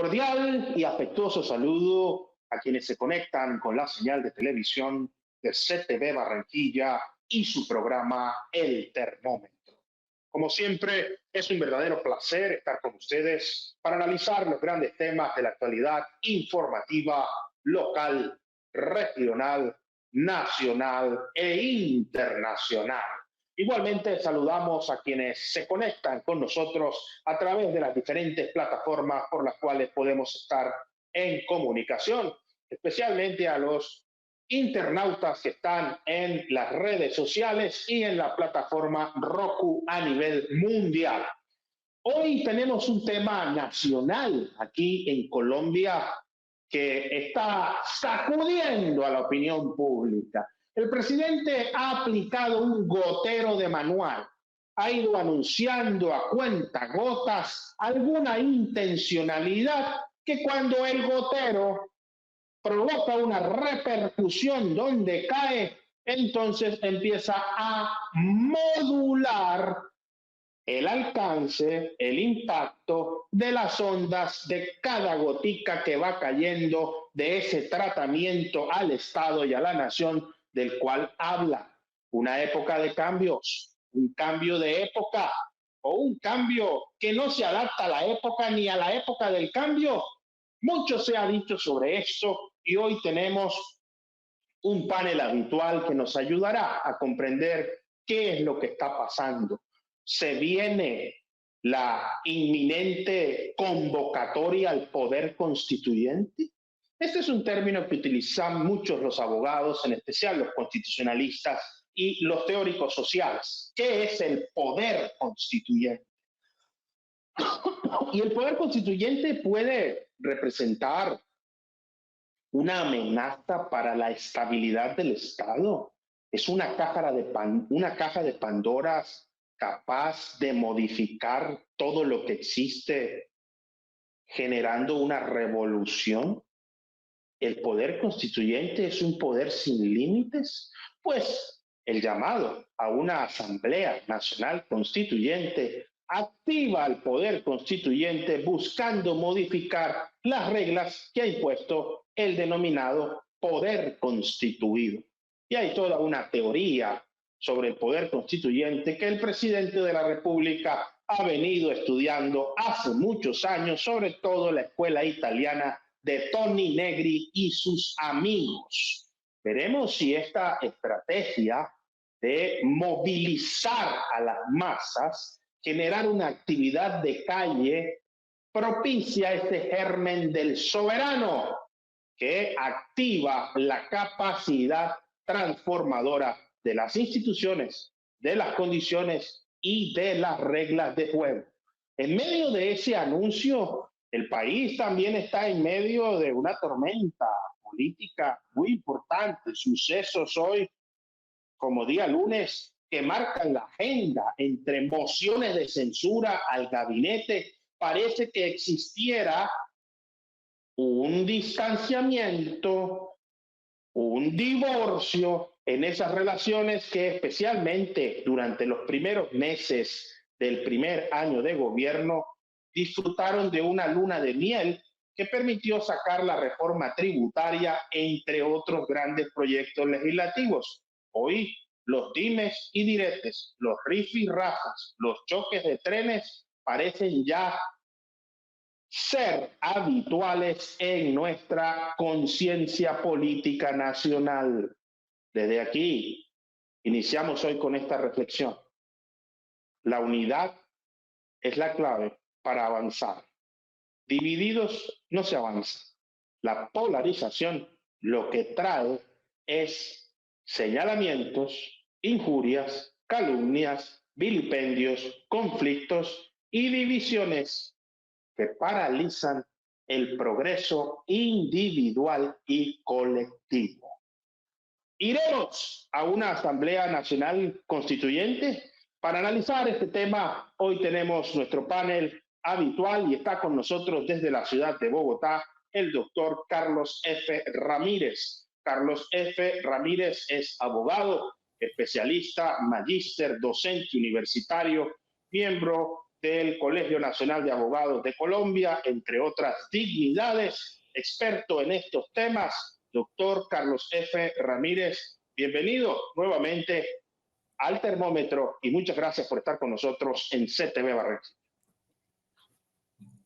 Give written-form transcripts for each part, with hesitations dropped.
Cordial y afectuoso saludo a quienes se conectan con la señal de televisión de CTV Barranquilla y su programa El Termómetro. Como siempre, es un verdadero placer estar con ustedes para analizar los grandes temas de la actualidad informativa local, regional, nacional e internacional. Igualmente saludamos a quienes se conectan con nosotros a través de las diferentes plataformas por las cuales podemos estar en comunicación, especialmente a los internautas que están en las redes sociales y en la plataforma Roku a nivel mundial. Hoy tenemos un tema nacional aquí en Colombia que está sacudiendo a la opinión pública. El presidente ha aplicado un gotero de manual, ha ido anunciando a cuentagotas alguna intencionalidad que cuando el gotero provoca una repercusión donde cae, entonces empieza a modular el alcance, el impacto de las ondas de cada gotica que va cayendo de ese tratamiento al Estado y a la nación del cual habla. Una época de cambios, un cambio de época o un cambio que no se adapta a la época ni a la época del cambio. Mucho se ha dicho sobre esto y hoy tenemos un panel habitual que nos ayudará a comprender qué es lo que está pasando. Se viene la inminente convocatoria al poder constituyente. Este es un término que utilizan muchos los abogados, en especial los constitucionalistas y los teóricos sociales. ¿Qué es el poder constituyente? Y el poder constituyente puede representar una amenaza para la estabilidad del Estado. Es una caja de Pandoras capaz de modificar todo lo que existe, generando una revolución. ¿El poder constituyente es un poder sin límites? Pues el llamado a una Asamblea Nacional Constituyente activa al poder constituyente buscando modificar las reglas que ha impuesto el denominado poder constituido. Y hay toda una teoría sobre el poder constituyente que el presidente de la República ha venido estudiando hace muchos años, sobre todo la escuela italiana de Toni Negri y sus amigos. Veremos si esta estrategia de movilizar a las masas, generar una actividad de calle, propicia este germen del soberano que activa la capacidad transformadora de las instituciones, de las condiciones y de las reglas de juego. En medio de ese anuncio, el país también está en medio de una tormenta política muy importante. Sucesos hoy, como día lunes, que marcan la agenda entre mociones de censura al gabinete. Parece que existiera un distanciamiento, un divorcio en esas relaciones que especialmente durante los primeros meses del primer año de gobierno disfrutaron de una luna de miel que permitió sacar la reforma tributaria, entre otros grandes proyectos legislativos. Hoy los dimes y diretes, los rifirrafas, los choques de trenes parecen ya ser habituales en nuestra conciencia política nacional. Desde aquí iniciamos hoy con esta reflexión. La unidad es la clave para avanzar. Divididos no se avanza. La polarización lo que trae es señalamientos, injurias, calumnias, vilipendios, conflictos y divisiones que paralizan el progreso individual y colectivo. Iremos a una Asamblea Nacional Constituyente. Para analizar este tema, hoy tenemos nuestro panel habitual y está con nosotros desde la ciudad de Bogotá el doctor Carlos F. Ramírez. Carlos F. Ramírez es abogado, especialista, magíster, docente universitario, miembro del Colegio Nacional de Abogados de Colombia, entre otras dignidades, experto en estos temas, doctor Carlos F. Ramírez. Bienvenido nuevamente al Termómetro y muchas gracias por estar con nosotros en CTV Barranquilla.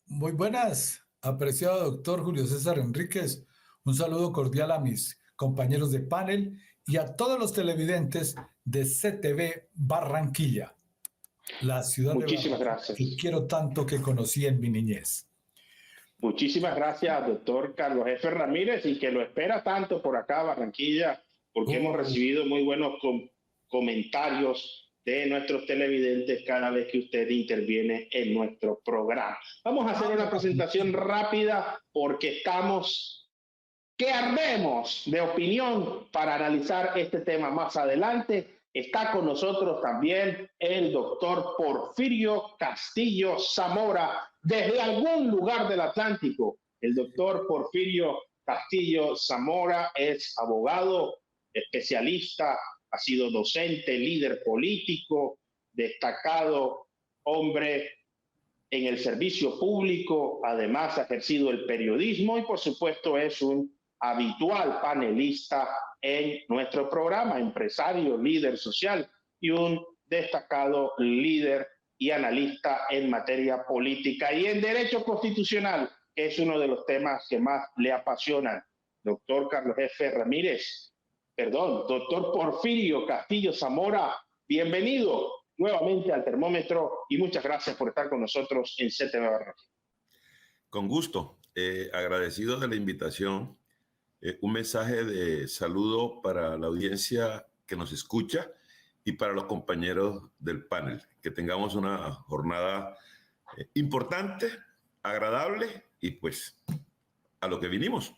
Muy buenas, apreciado doctor Julio César Enríquez. Un saludo cordial a mis compañeros de panel y a todos los televidentes de CTV Barranquilla, la ciudad Muchísimas de Barranquilla gracias. que quiero tanto, que conocí en mi niñez. Muchísimas gracias, doctor Carlos F. Ramírez, y que lo espera tanto por acá, Barranquilla, porque hemos recibido muy buenos comentarios de nuestros televidentes cada vez que usted interviene en nuestro programa. Vamos a hacer una presentación rápida porque estamos que ardemos de opinión para analizar este tema más adelante. Está con nosotros también el doctor Porfirio Castillo Zamora, desde algún lugar del Atlántico. El doctor Porfirio Castillo Zamora es abogado, especialista, ha sido docente, líder político, destacado hombre en el servicio público, además ha ejercido el periodismo y por supuesto es un habitual panelista en nuestro programa, empresario, líder social y un destacado líder y analista en materia política y en derecho constitucional, que es uno de los temas que más le apasionan. Doctor Carlos F. Ramírez, doctor Porfirio Castillo Zamora, bienvenido nuevamente al Termómetro y muchas gracias por estar con nosotros en CTV Barranquilla. Con gusto, agradecido de la invitación. Un mensaje de saludo para la audiencia que nos escucha y para los compañeros del panel. Que tengamos una jornada importante, agradable y pues a lo que vinimos.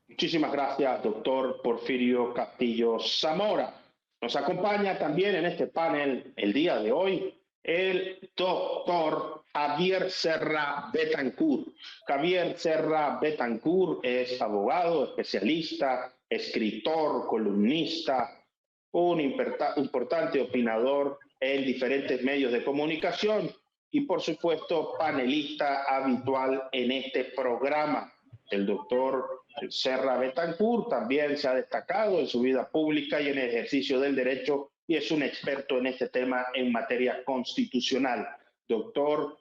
Muchísimas gracias, doctor Porfirio Castillo Zamora. Nos acompaña también en este panel el día de hoy el doctor Javier Serra Betancourt. Javier Serra Betancourt es abogado, especialista, escritor, columnista, un importante opinador en diferentes medios de comunicación y, por supuesto, panelista habitual en este programa. El doctor Serra Betancourt también se ha destacado en su vida pública y en el ejercicio del derecho y es un experto en este tema en materia constitucional. Doctor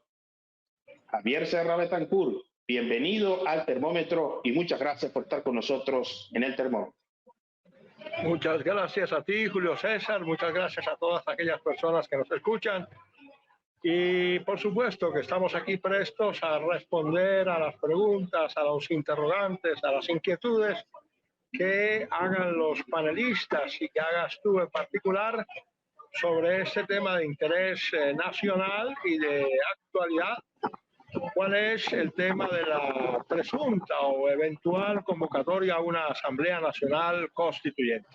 Javier Serra Betancourt, bienvenido al Termómetro y muchas gracias por estar con nosotros en el Termómetro. Muchas gracias a ti, Julio César, muchas gracias a todas aquellas personas que nos escuchan. Y por supuesto que estamos aquí prestos a responder a las preguntas, a los interrogantes, a las inquietudes que hagan los panelistas y que hagas tú en particular sobre este tema de interés nacional y de actualidad. ¿Cuál es el tema de la presunta o eventual convocatoria a una Asamblea Nacional Constituyente?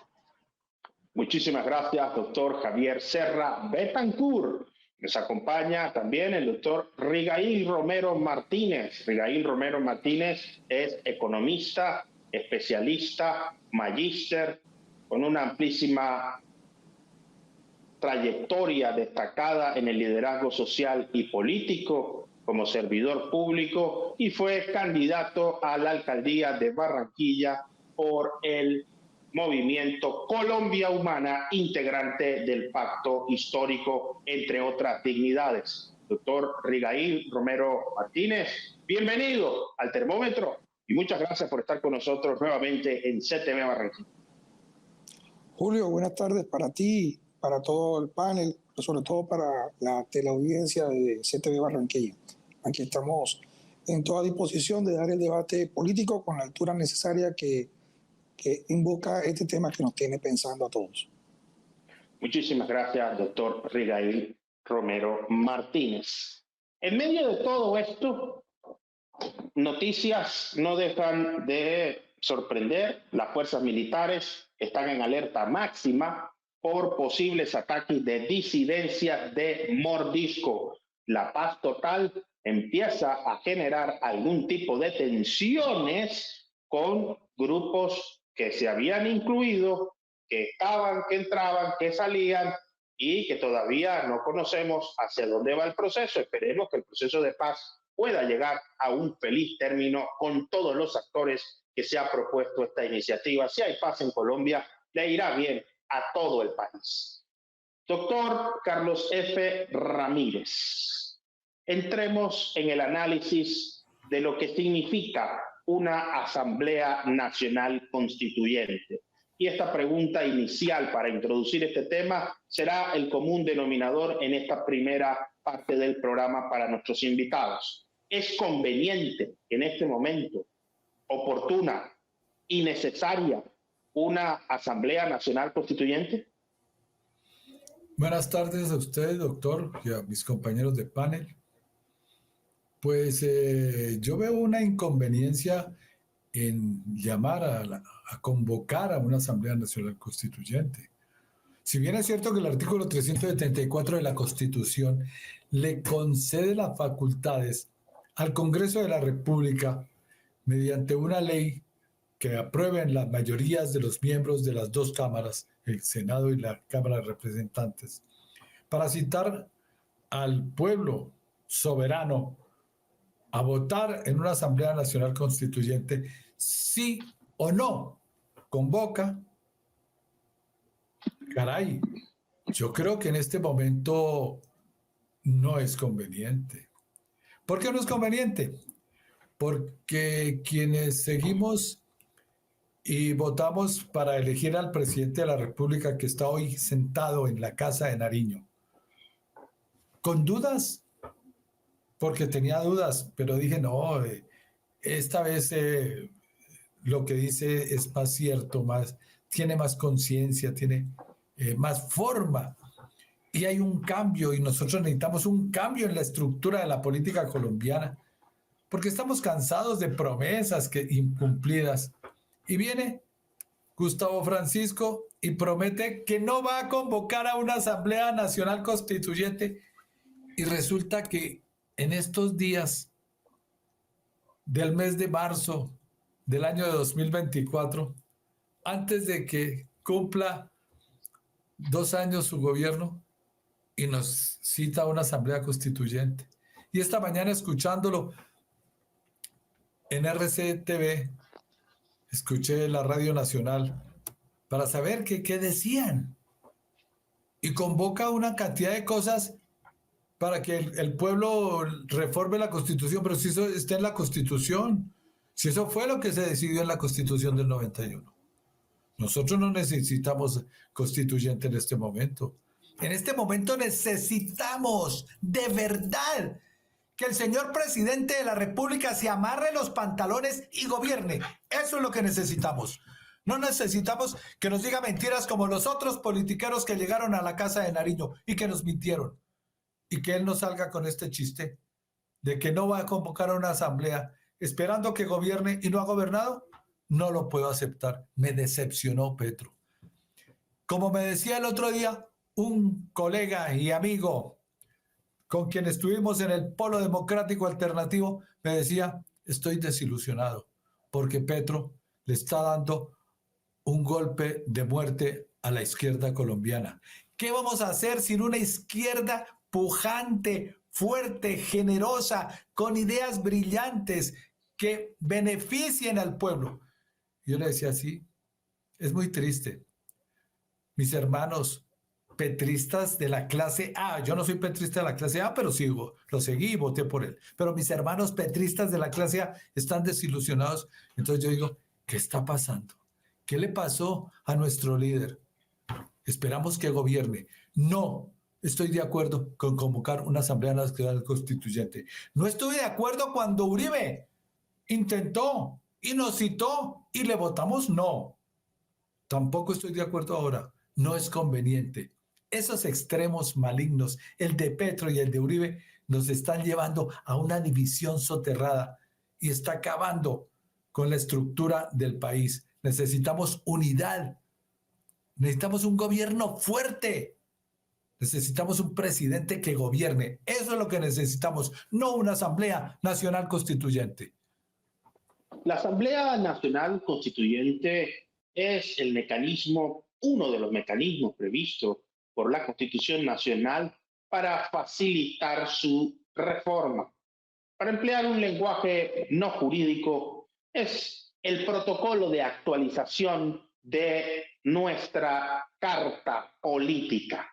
Muchísimas gracias, doctor Javier Serra Betancourt. Nos acompaña también el doctor Rigail Romero Martínez. Rigail Romero Martínez es economista, especialista, magíster, con una amplísima trayectoria destacada en el liderazgo social y político como servidor público y fue candidato a la alcaldía de Barranquilla por el Movimiento Colombia Humana, integrante del Pacto Histórico, entre otras dignidades. Doctor Rigail Romero Martínez, bienvenido al Termómetro y muchas gracias por estar con nosotros nuevamente en CTV Barranquilla. Julio, buenas tardes para ti, para todo el panel, pero sobre todo para la teleaudiencia de CTV Barranquilla. Aquí estamos en toda disposición de dar el debate político con la altura necesaria que invoca este tema que nos tiene pensando a todos. Muchísimas gracias, doctor Rigail Romero Martínez. En medio de todo esto, noticias no dejan de sorprender. Las fuerzas militares están en alerta máxima por posibles ataques de disidencia de mordisco. La paz total empieza a generar algún tipo de tensiones con grupos que se habían incluido, que estaban, que entraban, que salían y que todavía no conocemos hacia dónde va el proceso. Esperemos que el proceso de paz pueda llegar a un feliz término con todos los actores que se ha propuesto esta iniciativa. Si hay paz en Colombia, le irá bien a todo el país. Doctor Carlos F. Ramírez, entremos en el análisis de lo que significa una Asamblea Nacional Constituyente. Y esta pregunta inicial para introducir este tema será el común denominador en esta primera parte del programa para nuestros invitados. ¿Es conveniente en este momento, oportuna y necesaria una Asamblea Nacional Constituyente? Buenas tardes a usted, doctor, y a mis compañeros de panel. Pues yo veo una inconveniencia en llamar a convocar a una Asamblea Nacional Constituyente. Si bien es cierto que el artículo 374 de la Constitución le concede las facultades al Congreso de la República mediante una ley que aprueben las mayorías de los miembros de las dos cámaras, el Senado y la Cámara de Representantes, para citar al pueblo soberano a votar en una Asamblea Nacional Constituyente, sí o no convoca. Caray, yo creo que en este momento no es conveniente. ¿Por qué no es conveniente? Porque quienes seguimos y votamos para elegir al presidente de la República que está hoy sentado en la Casa de Nariño, con dudas, porque tenía dudas, pero dije, no, esta vez lo que dice es más cierto, tiene más conciencia, tiene más forma. Y hay un cambio, y nosotros necesitamos un cambio en la estructura de la política colombiana, porque estamos cansados de promesas incumplidas. Y viene Gustavo Francisco y promete que no va a convocar a una Asamblea Nacional Constituyente. Y resulta que en estos días del mes de marzo del año de 2024, antes de que cumpla 2 años su gobierno, y nos cita una Asamblea Constituyente. Y esta mañana, escuchándolo en RCTV, escuché la Radio Nacional para saber qué decían. Y convoca una cantidad de cosas para que el pueblo reforme la Constitución, pero si eso está en la Constitución, si eso fue lo que se decidió en la Constitución del 91. Nosotros no necesitamos constituyente en este momento. En este momento necesitamos de verdad que el señor presidente de la República se amarre los pantalones y gobierne. Eso es lo que necesitamos. No necesitamos que nos diga mentiras como los otros politiqueros que llegaron a la Casa de Nariño y que nos mintieron. Y que él no salga con este chiste de que no va a convocar a una asamblea esperando que gobierne y no ha gobernado. No lo puedo aceptar. Me decepcionó Petro. Como me decía el otro día un colega y amigo con quien estuvimos en el Polo Democrático Alternativo, me decía, estoy desilusionado porque Petro le está dando un golpe de muerte a la izquierda colombiana. ¿Qué vamos a hacer sin una izquierda pujante, fuerte, generosa, con ideas brillantes que beneficien al pueblo? Yo le decía, sí, es muy triste. Mis hermanos petristas de la clase A, yo no soy petrista de la clase A, pero sí, lo seguí y voté por él. Pero mis hermanos petristas de la clase A están desilusionados. Entonces yo digo, ¿qué está pasando? ¿Qué le pasó a nuestro líder? Esperamos que gobierne. No estoy de acuerdo con convocar una Asamblea Nacional Constituyente. No estuve de acuerdo cuando Uribe intentó y nos citó y le votamos no. Tampoco estoy de acuerdo ahora. No es conveniente. Esos extremos malignos, el de Petro y el de Uribe, nos están llevando a una división soterrada y está acabando con la estructura del país. Necesitamos unidad. Necesitamos un gobierno fuerte. Necesitamos un presidente que gobierne. Eso es lo que necesitamos, no una Asamblea Nacional Constituyente. La Asamblea Nacional Constituyente es el mecanismo, uno de los mecanismos previstos por la Constitución Nacional para facilitar su reforma. Para emplear un lenguaje no jurídico, es el protocolo de actualización de nuestra carta política.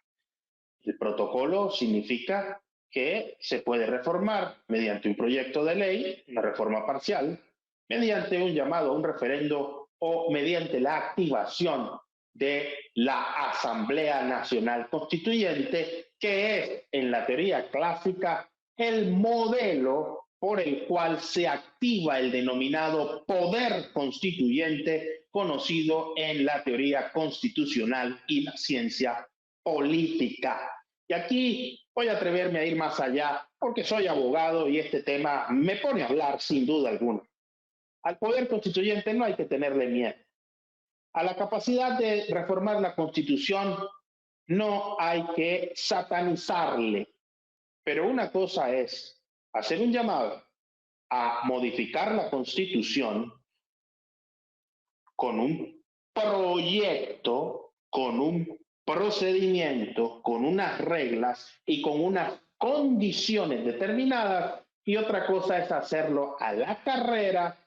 El protocolo significa que se puede reformar mediante un proyecto de ley, una reforma parcial, mediante un llamado a un referendo o mediante la activación de la Asamblea Nacional Constituyente, que es, en la teoría clásica, el modelo por el cual se activa el denominado poder constituyente, conocido en la teoría constitucional y la ciencia política. Y aquí voy a atreverme a ir más allá, porque soy abogado y este tema me pone a hablar sin duda alguna. Al poder constituyente no hay que tenerle miedo. A la capacidad de reformar la Constitución no hay que satanizarle. Pero una cosa es hacer un llamado a modificar la Constitución con un proyecto, con un procedimiento, con unas reglas y con unas condiciones determinadas, y otra cosa es hacerlo a la carrera,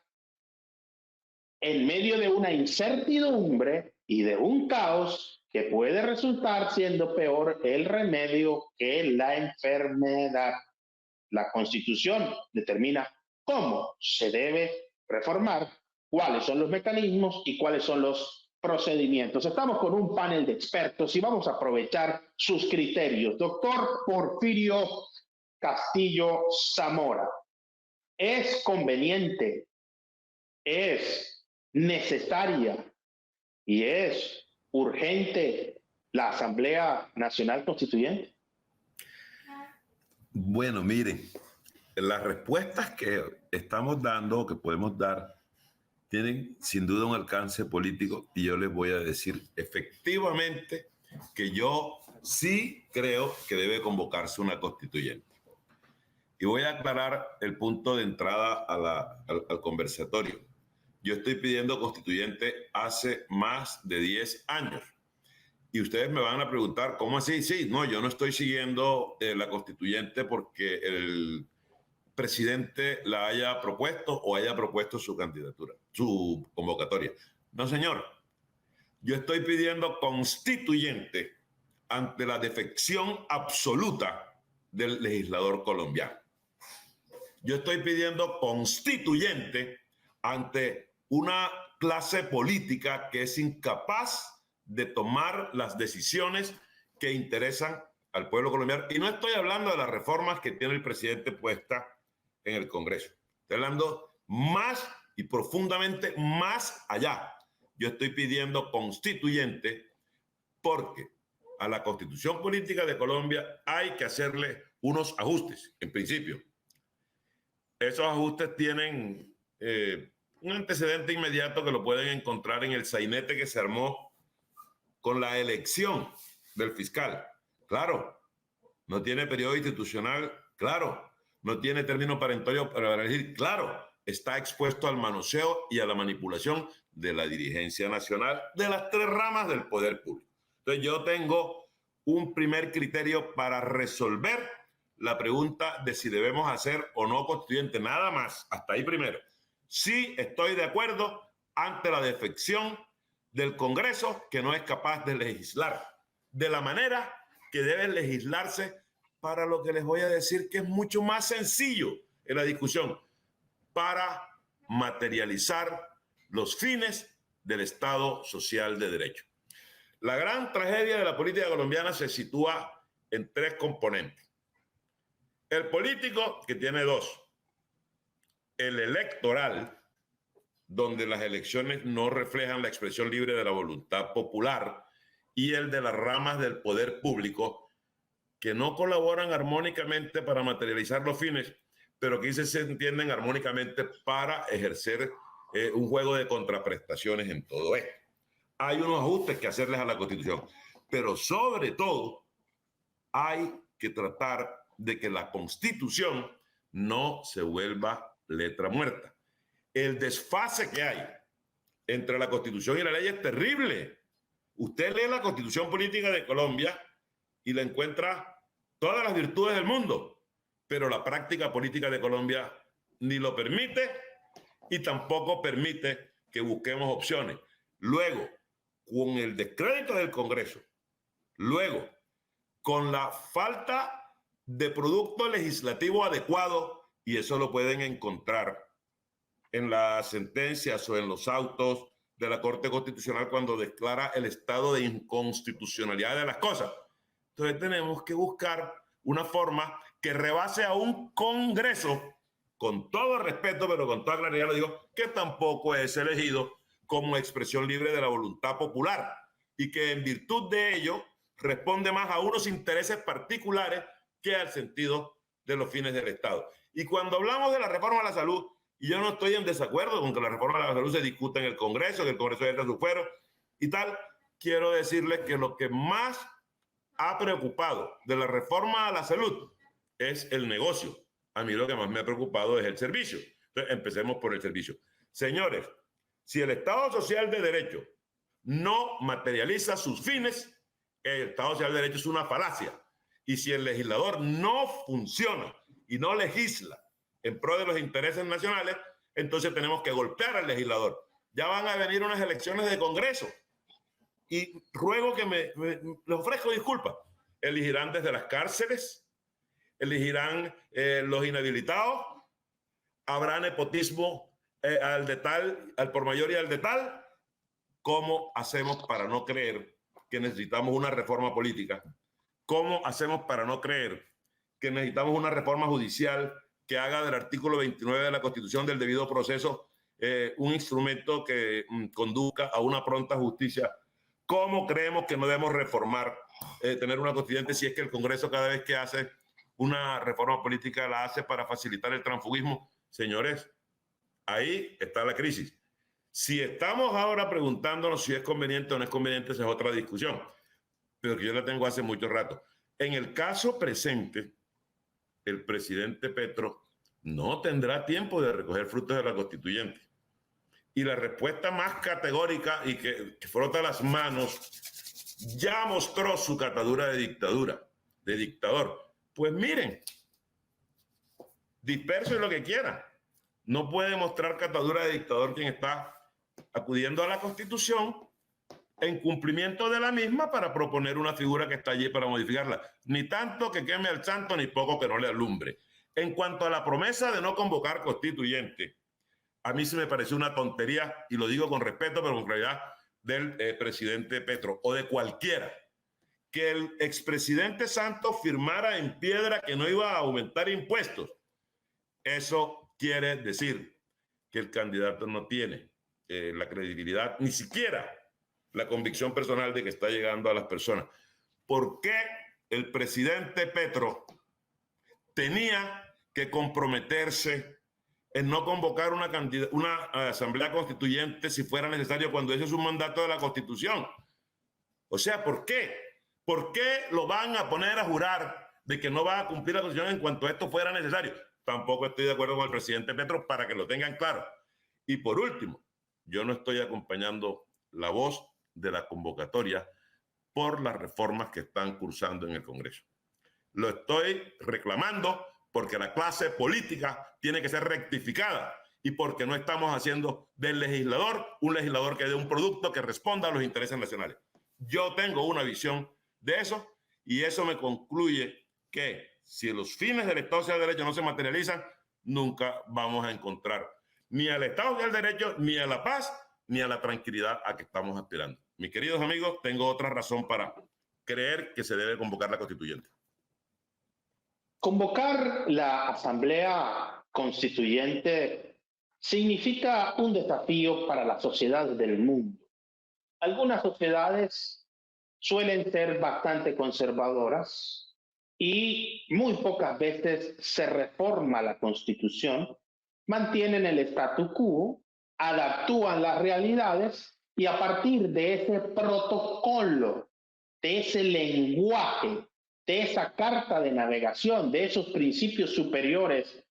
en medio de una incertidumbre y de un caos que puede resultar siendo peor el remedio que la enfermedad. La Constitución determina cómo se debe reformar, cuáles son los mecanismos y cuáles son los procedimientos. Estamos con un panel de expertos y vamos a aprovechar sus criterios. Doctor Porfirio Castillo Zamora, ¿es conveniente, es necesaria y es urgente la Asamblea Nacional Constituyente? Bueno, miren, las respuestas que estamos dando, que podemos dar, tienen sin duda un alcance político, y yo les voy a decir efectivamente que yo sí creo que debe convocarse una constituyente. Y voy a aclarar el punto de entrada al conversatorio. Yo estoy pidiendo constituyente hace más de 10 años. Y ustedes me van a preguntar, ¿cómo así? Sí, no, yo no estoy siguiendo la constituyente porque el presidente la haya propuesto o haya propuesto su candidatura, su convocatoria. No, señor. Yo estoy pidiendo constituyente ante la defección absoluta del legislador colombiano. Yo estoy pidiendo constituyente ante una clase política que es incapaz de tomar las decisiones que interesan al pueblo colombiano. Y no estoy hablando de las reformas que tiene el presidente puesta en el Congreso. Estoy hablando más y profundamente más allá. Yo estoy pidiendo constituyente porque a la Constitución Política de Colombia hay que hacerle unos ajustes, en principio. Esos ajustes tienen un antecedente inmediato que lo pueden encontrar en el sainete que se armó con la elección del fiscal. Claro, no tiene periodo institucional, claro, no tiene término perentorio para elegir, claro, está expuesto al manoseo y a la manipulación de la dirigencia nacional de las tres ramas del poder público. Entonces yo tengo un primer criterio para resolver la pregunta de si debemos hacer o no constituyente, nada más, hasta ahí primero. Sí estoy de acuerdo ante la defección del Congreso, que no es capaz de legislar de la manera que debe legislarse, para lo que les voy a decir que es mucho más sencillo en la discusión, para materializar los fines del Estado Social de Derecho. La gran tragedia de la política colombiana se sitúa en tres componentes. El político, que tiene dos. El electoral, donde las elecciones no reflejan la expresión libre de la voluntad popular, y el de las ramas del poder público, que no colaboran armónicamente para materializar los fines, pero que se entienden armónicamente para ejercer un juego de contraprestaciones en todo esto. Hay unos ajustes que hacerles a la Constitución, pero sobre todo hay que tratar de que la Constitución no se vuelva letra muerta. El desfase que hay entre la Constitución y la ley es terrible. Usted lee la Constitución Política de Colombia y le encuentra todas las virtudes del mundo, pero la práctica política de Colombia ni lo permite y tampoco permite que busquemos opciones. Luego, con el descrédito del Congreso, luego, con la falta de producto legislativo adecuado, y eso lo pueden encontrar en las sentencias o en los autos de la Corte Constitucional cuando declara el estado de inconstitucionalidad de las cosas. Entonces tenemos que buscar una forma que rebase a un Congreso, con todo respeto, pero con toda claridad lo digo, que tampoco es elegido como expresión libre de la voluntad popular y que en virtud de ello responde más a unos intereses particulares que al sentido de los fines del Estado. Y cuando hablamos de la reforma a la salud, y yo no estoy en desacuerdo con que la reforma a la salud se discuta en el Congreso, que el Congreso entre a su fuero y tal, quiero decirles que lo que más ha preocupado de la reforma a la salud es el negocio. A mí lo que más me ha preocupado es el servicio. Entonces, empecemos por el servicio. Señores, si el Estado Social de Derecho no materializa sus fines, el Estado Social de Derecho es una falacia. Y si el legislador no funciona y no legisla en pro de los intereses nacionales, entonces tenemos que golpear al legislador. Ya van a venir unas elecciones de Congreso y ruego que les ofrezco disculpas. Elegirán desde las cárceles, elegirán los inhabilitados, habrá nepotismo al por mayor y al de tal. ¿Cómo hacemos para no creer que necesitamos una reforma política? ¿Cómo hacemos para no creer que necesitamos una reforma judicial que haga del artículo 29 de la Constitución del debido proceso un instrumento que conduzca a una pronta justicia? ¿Cómo creemos que no debemos reformar, tener una constituyente si es que el Congreso cada vez que hace una reforma política la hace para facilitar el transfugismo? Señores, ahí está la crisis. Si estamos ahora preguntándonos si es conveniente o no es conveniente, esa es otra discusión, pero que yo la tengo hace mucho rato. En el caso presente, el presidente Petro no tendrá tiempo de recoger frutos de la constituyente. Y la respuesta más categórica y que frota las manos ya mostró su catadura de dictadura, de dictador. Pues miren, disperso y lo que quiera. No puede mostrar catadura de dictador quien está acudiendo a la Constitución en cumplimiento de la misma para proponer una figura que está allí para modificarla. Ni tanto que queme al santo, ni poco que no le alumbre. En cuanto a la promesa de no convocar constituyente, a mí se me pareció una tontería, y lo digo con respeto, pero con claridad, del presidente Petro, o de cualquiera. Que el expresidente Santos firmara en piedra que no iba a aumentar impuestos. Eso quiere decir que el candidato no tiene la credibilidad, ni siquiera la convicción personal de que está llegando a las personas. ¿Por qué el presidente Petro tenía que comprometerse en no convocar una asamblea constituyente si fuera necesario cuando ese es un mandato de la Constitución? O sea, ¿por qué? ¿Por qué lo van a poner a jurar de que no va a cumplir la Constitución en cuanto esto fuera necesario? Tampoco estoy de acuerdo con el presidente Petro, para que lo tengan claro. Y por último, yo no estoy acompañando la voz de la convocatoria por las reformas que están cursando en el Congreso. Lo estoy reclamando porque la clase política tiene que ser rectificada y porque no estamos haciendo del legislador un legislador que dé un producto que responda a los intereses nacionales. Yo tengo una visión de eso y eso me concluye que si los fines del Estado Social de Derecho no se materializan, nunca vamos a encontrar ni al Estado Social de Derecho, ni a la paz, ni a la tranquilidad a que estamos aspirando. Mis queridos amigos, tengo otra razón para creer que se debe convocar la constituyente. Convocar la Asamblea Constituyente significa un desafío para las sociedades del mundo. Algunas sociedades suelen ser bastante conservadoras y muy pocas veces se reforma la Constitución, mantienen el statu quo, adaptúan las realidades y a partir de ese protocolo, de ese lenguaje, de esa carta de navegación, de esos principios superiores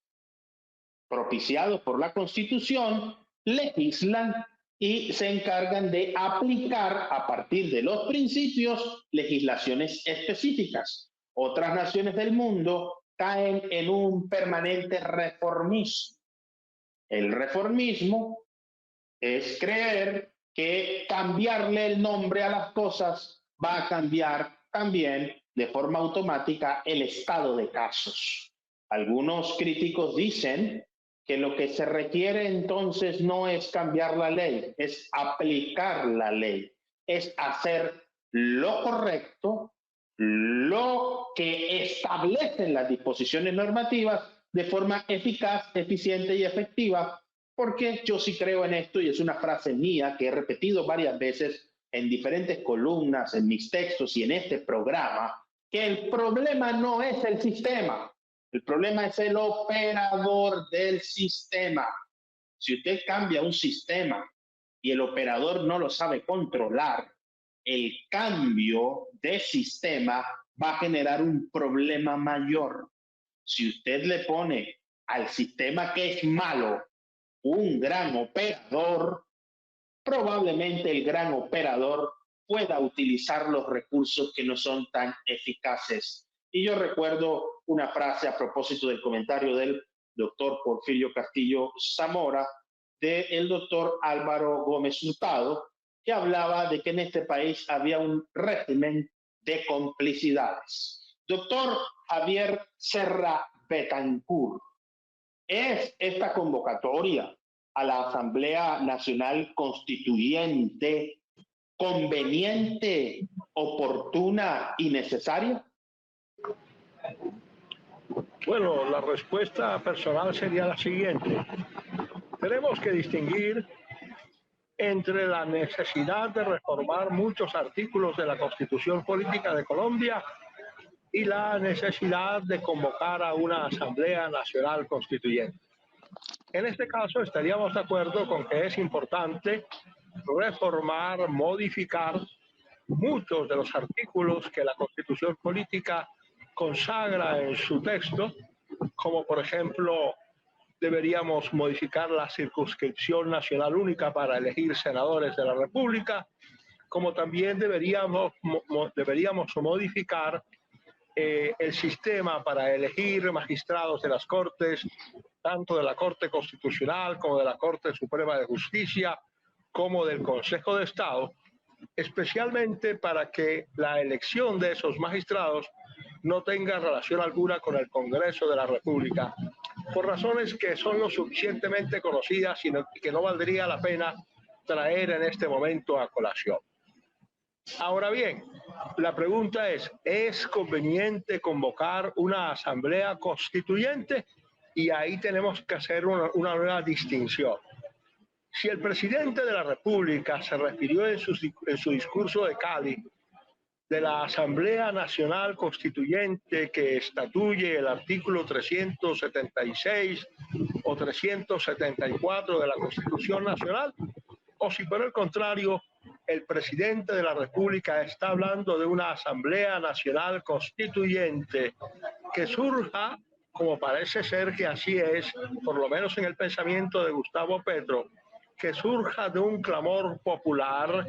propiciados por la Constitución, legislan y se encargan de aplicar a partir de los principios legislaciones específicas. Otras naciones del mundo caen en un permanente reformismo. El reformismo es creer que cambiarle el nombre a las cosas va a cambiar también de forma automática el estado de casos. Algunos críticos dicen que lo que se requiere entonces no es cambiar la ley, es aplicar la ley, es hacer lo correcto, lo que establecen las disposiciones normativas de forma eficaz, eficiente y efectiva, porque yo sí creo en esto y es una frase mía que he repetido varias veces en diferentes columnas, en mis textos y en este programa, que el problema no es el sistema, el problema es el operador del sistema. Si usted cambia un sistema y el operador no lo sabe controlar, el cambio de sistema va a generar un problema mayor. Si usted le pone al sistema que es malo un gran operador, probablemente el gran operador pueda utilizar los recursos que no son tan eficaces. Y yo recuerdo una frase a propósito del comentario del doctor Porfirio Castillo Zamora, del doctor Álvaro Gómez Hurtado, que hablaba de que en este país había un régimen de complicidades. Doctor Javier Serra Betancur, ¿es esta convocatoria a la Asamblea Nacional Constituyente conveniente, oportuna y necesaria? Bueno, la respuesta personal sería la siguiente. Tenemos que distinguir entre la necesidad de reformar muchos artículos de la Constitución Política de Colombia y la necesidad de convocar a una Asamblea Nacional Constituyente. En este caso estaríamos de acuerdo con que es importante reformar, modificar muchos de los artículos que la Constitución Política consagra en su texto, como por ejemplo deberíamos modificar la circunscripción nacional única para elegir senadores de la República, como también deberíamos modificar el sistema para elegir magistrados de las Cortes, tanto de la Corte Constitucional como de la Corte Suprema de Justicia, como del Consejo de Estado, especialmente para que la elección de esos magistrados no tenga relación alguna con el Congreso de la República, por razones que son lo suficientemente conocidas y que no valdría la pena traer en este momento a colación. Ahora bien, la pregunta ¿es conveniente convocar una asamblea constituyente? Y ahí tenemos que hacer una nueva distinción. Si el presidente de la República se refirió en su discurso de Cali de la Asamblea Nacional Constituyente que estatuye el artículo 376 o 374 de la Constitución Nacional, o si por el contrario el presidente de la República está hablando de una Asamblea Nacional Constituyente que surja, como parece ser que así es, por lo menos en el pensamiento de Gustavo Petro, que surja de un clamor popular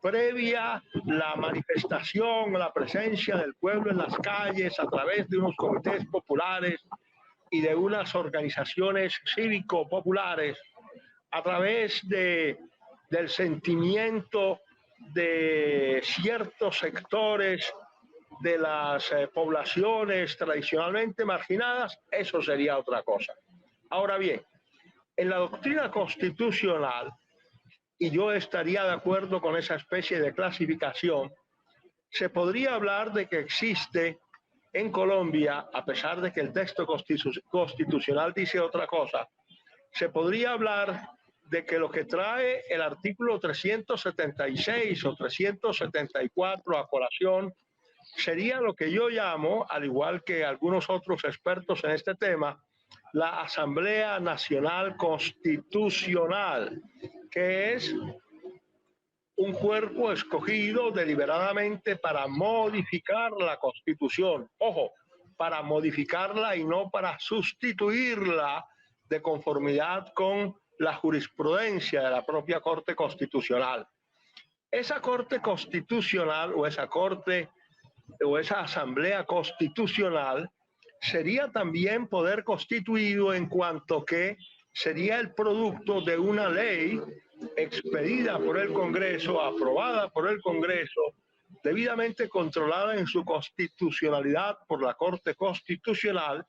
previa la manifestación, la presencia del pueblo en las calles a través de unos comités populares y de unas organizaciones cívico-populares, a través del sentimiento de ciertos sectores de las poblaciones tradicionalmente marginadas, eso sería otra cosa. Ahora bien, en la doctrina constitucional, y yo estaría de acuerdo con esa especie de clasificación, se podría hablar de que existe en Colombia, a pesar de que el texto constitucional dice otra cosa, se podría hablar de que lo que trae el artículo 376 o 374 a colación sería lo que yo llamo, al igual que algunos otros expertos en este tema, la Asamblea Nacional Constitucional, que es un cuerpo escogido deliberadamente para modificar la Constitución. Ojo, para modificarla y no para sustituirla de conformidad con la jurisprudencia de la propia Corte Constitucional. Esa Corte Constitucional o esa Corte o esa Asamblea Constitucional sería también poder constituido en cuanto que sería el producto de una ley expedida por el Congreso, aprobada por el Congreso, debidamente controlada en su constitucionalidad por la Corte Constitucional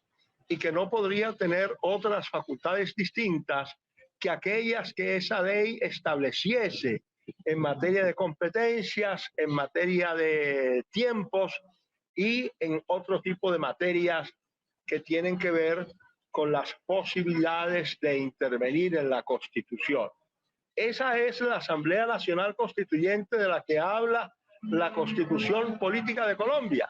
y que no podría tener otras facultades distintas que aquellas que esa ley estableciese en materia de competencias, en materia de tiempos y en otro tipo de materias que tienen que ver con las posibilidades de intervenir en la Constitución. Esa es la Asamblea Nacional Constituyente de la que habla la Constitución Política de Colombia.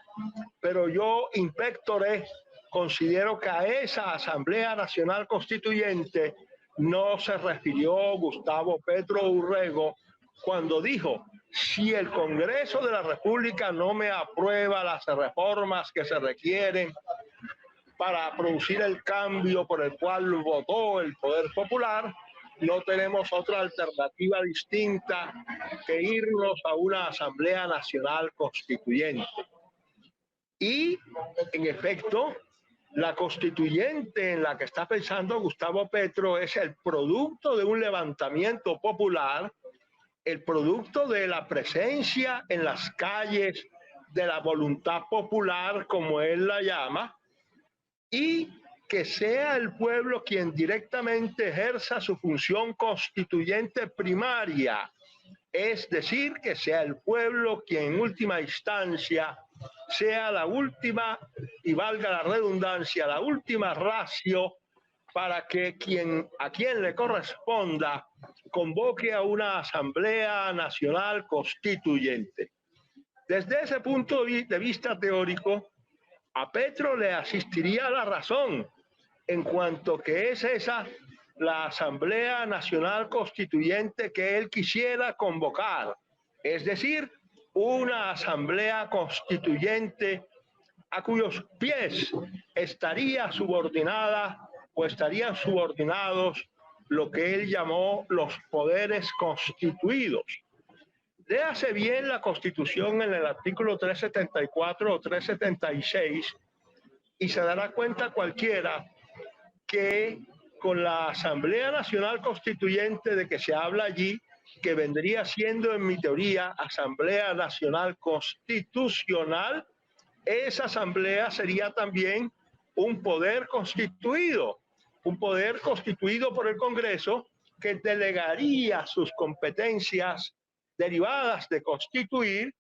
Pero yo, inspectoré, considero que a esa Asamblea Nacional Constituyente no se refirió Gustavo Petro Urrego cuando dijo: si el Congreso de la República no me aprueba las reformas que se requieren para producir el cambio por el cual votó el Poder Popular, no tenemos otra alternativa distinta que irnos a una Asamblea Nacional Constituyente. Y, en efecto, la constituyente en la que está pensando Gustavo Petro es el producto de un levantamiento popular, el producto de la presencia en las calles de la voluntad popular, como él la llama, y que sea el pueblo quien directamente ejerza su función constituyente primaria, es decir, que sea el pueblo quien en última instancia sea la última, y valga la redundancia, la última ratio para que a quien le corresponda convoque a una Asamblea Nacional Constituyente. Desde ese punto de vista teórico, a Petro le asistiría la razón en cuanto que es esa la Asamblea Nacional Constituyente que él quisiera convocar, es decir, una Asamblea Constituyente a cuyos pies estaría subordinada o estarían subordinados lo que él llamó los poderes constituidos. Léase bien la Constitución en el artículo 374 o 376 y se dará cuenta cualquiera que con la Asamblea Nacional Constituyente de que se habla allí, que vendría siendo en mi teoría Asamblea Nacional Constitucional, esa asamblea sería también un poder constituido por el Congreso que delegaría sus competencias derivadas de constituir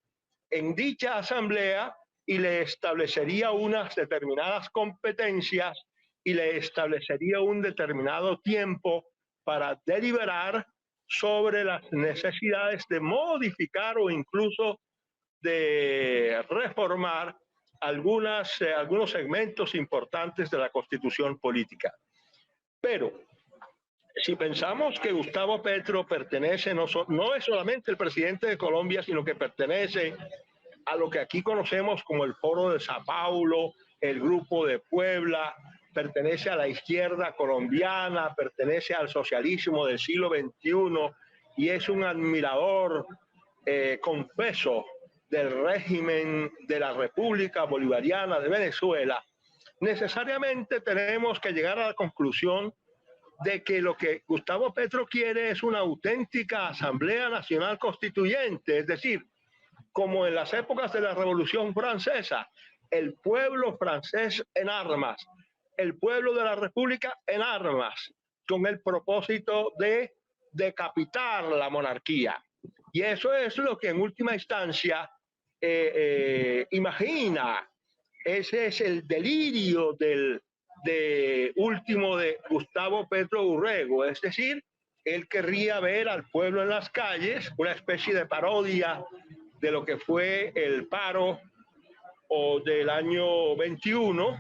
en dicha asamblea y le establecería unas determinadas competencias y le establecería un determinado tiempo para deliberar sobre las necesidades de modificar o incluso de reformar algunos segmentos importantes de la Constitución política. Pero si pensamos que Gustavo Petro pertenece, no es solamente el presidente de Colombia, sino que pertenece a lo que aquí conocemos como el Foro de Sao Paulo, el Grupo de Puebla, pertenece a la izquierda colombiana, pertenece al socialismo del siglo XXI y es un admirador confeso del régimen de la República Bolivariana de Venezuela, necesariamente tenemos que llegar a la conclusión de que lo que Gustavo Petro quiere es una auténtica Asamblea Nacional Constituyente, es decir, como en las épocas de la Revolución Francesa, el pueblo francés en armas, el pueblo de la República en armas, con el propósito de decapitar la monarquía. Y eso es lo que en última instancia imagina. Ese es el delirio de Gustavo Petro Urrego, es decir, él querría ver al pueblo en las calles, una especie de parodia de lo que fue el paro del año 21,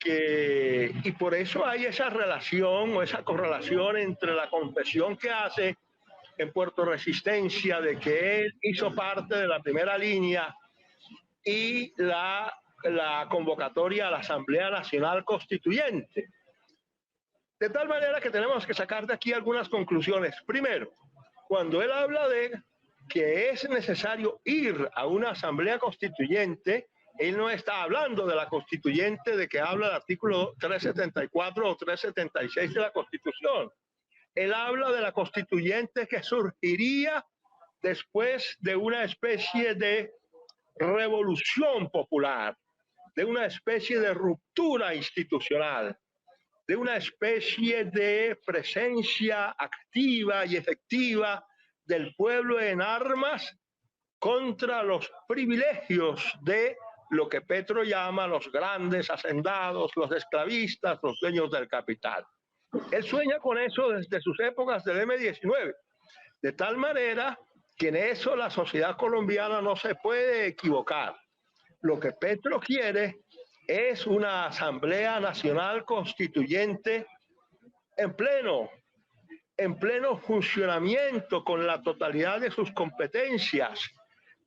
y por eso hay esa relación o esa correlación entre la confesión que hace en Puerto Resistencia de que él hizo parte de la primera línea y la convocatoria a la Asamblea Nacional Constituyente. De tal manera que tenemos que sacar de aquí algunas conclusiones. Primero, cuando él habla de que es necesario ir a una asamblea constituyente, él no está hablando de la constituyente de que habla el artículo 374 o 376 de la Constitución. Él habla de la constituyente que surgiría después de una especie de revolución popular, de una especie de ruptura institucional, de una especie de presencia activa y efectiva del pueblo en armas contra los privilegios de lo que Petro llama los grandes hacendados, los esclavistas, los dueños del capital. Él sueña con eso desde sus épocas del M-19, de tal manera que en eso la sociedad colombiana no se puede equivocar. Lo que Petro quiere es una Asamblea Nacional Constituyente en pleno funcionamiento con la totalidad de sus competencias,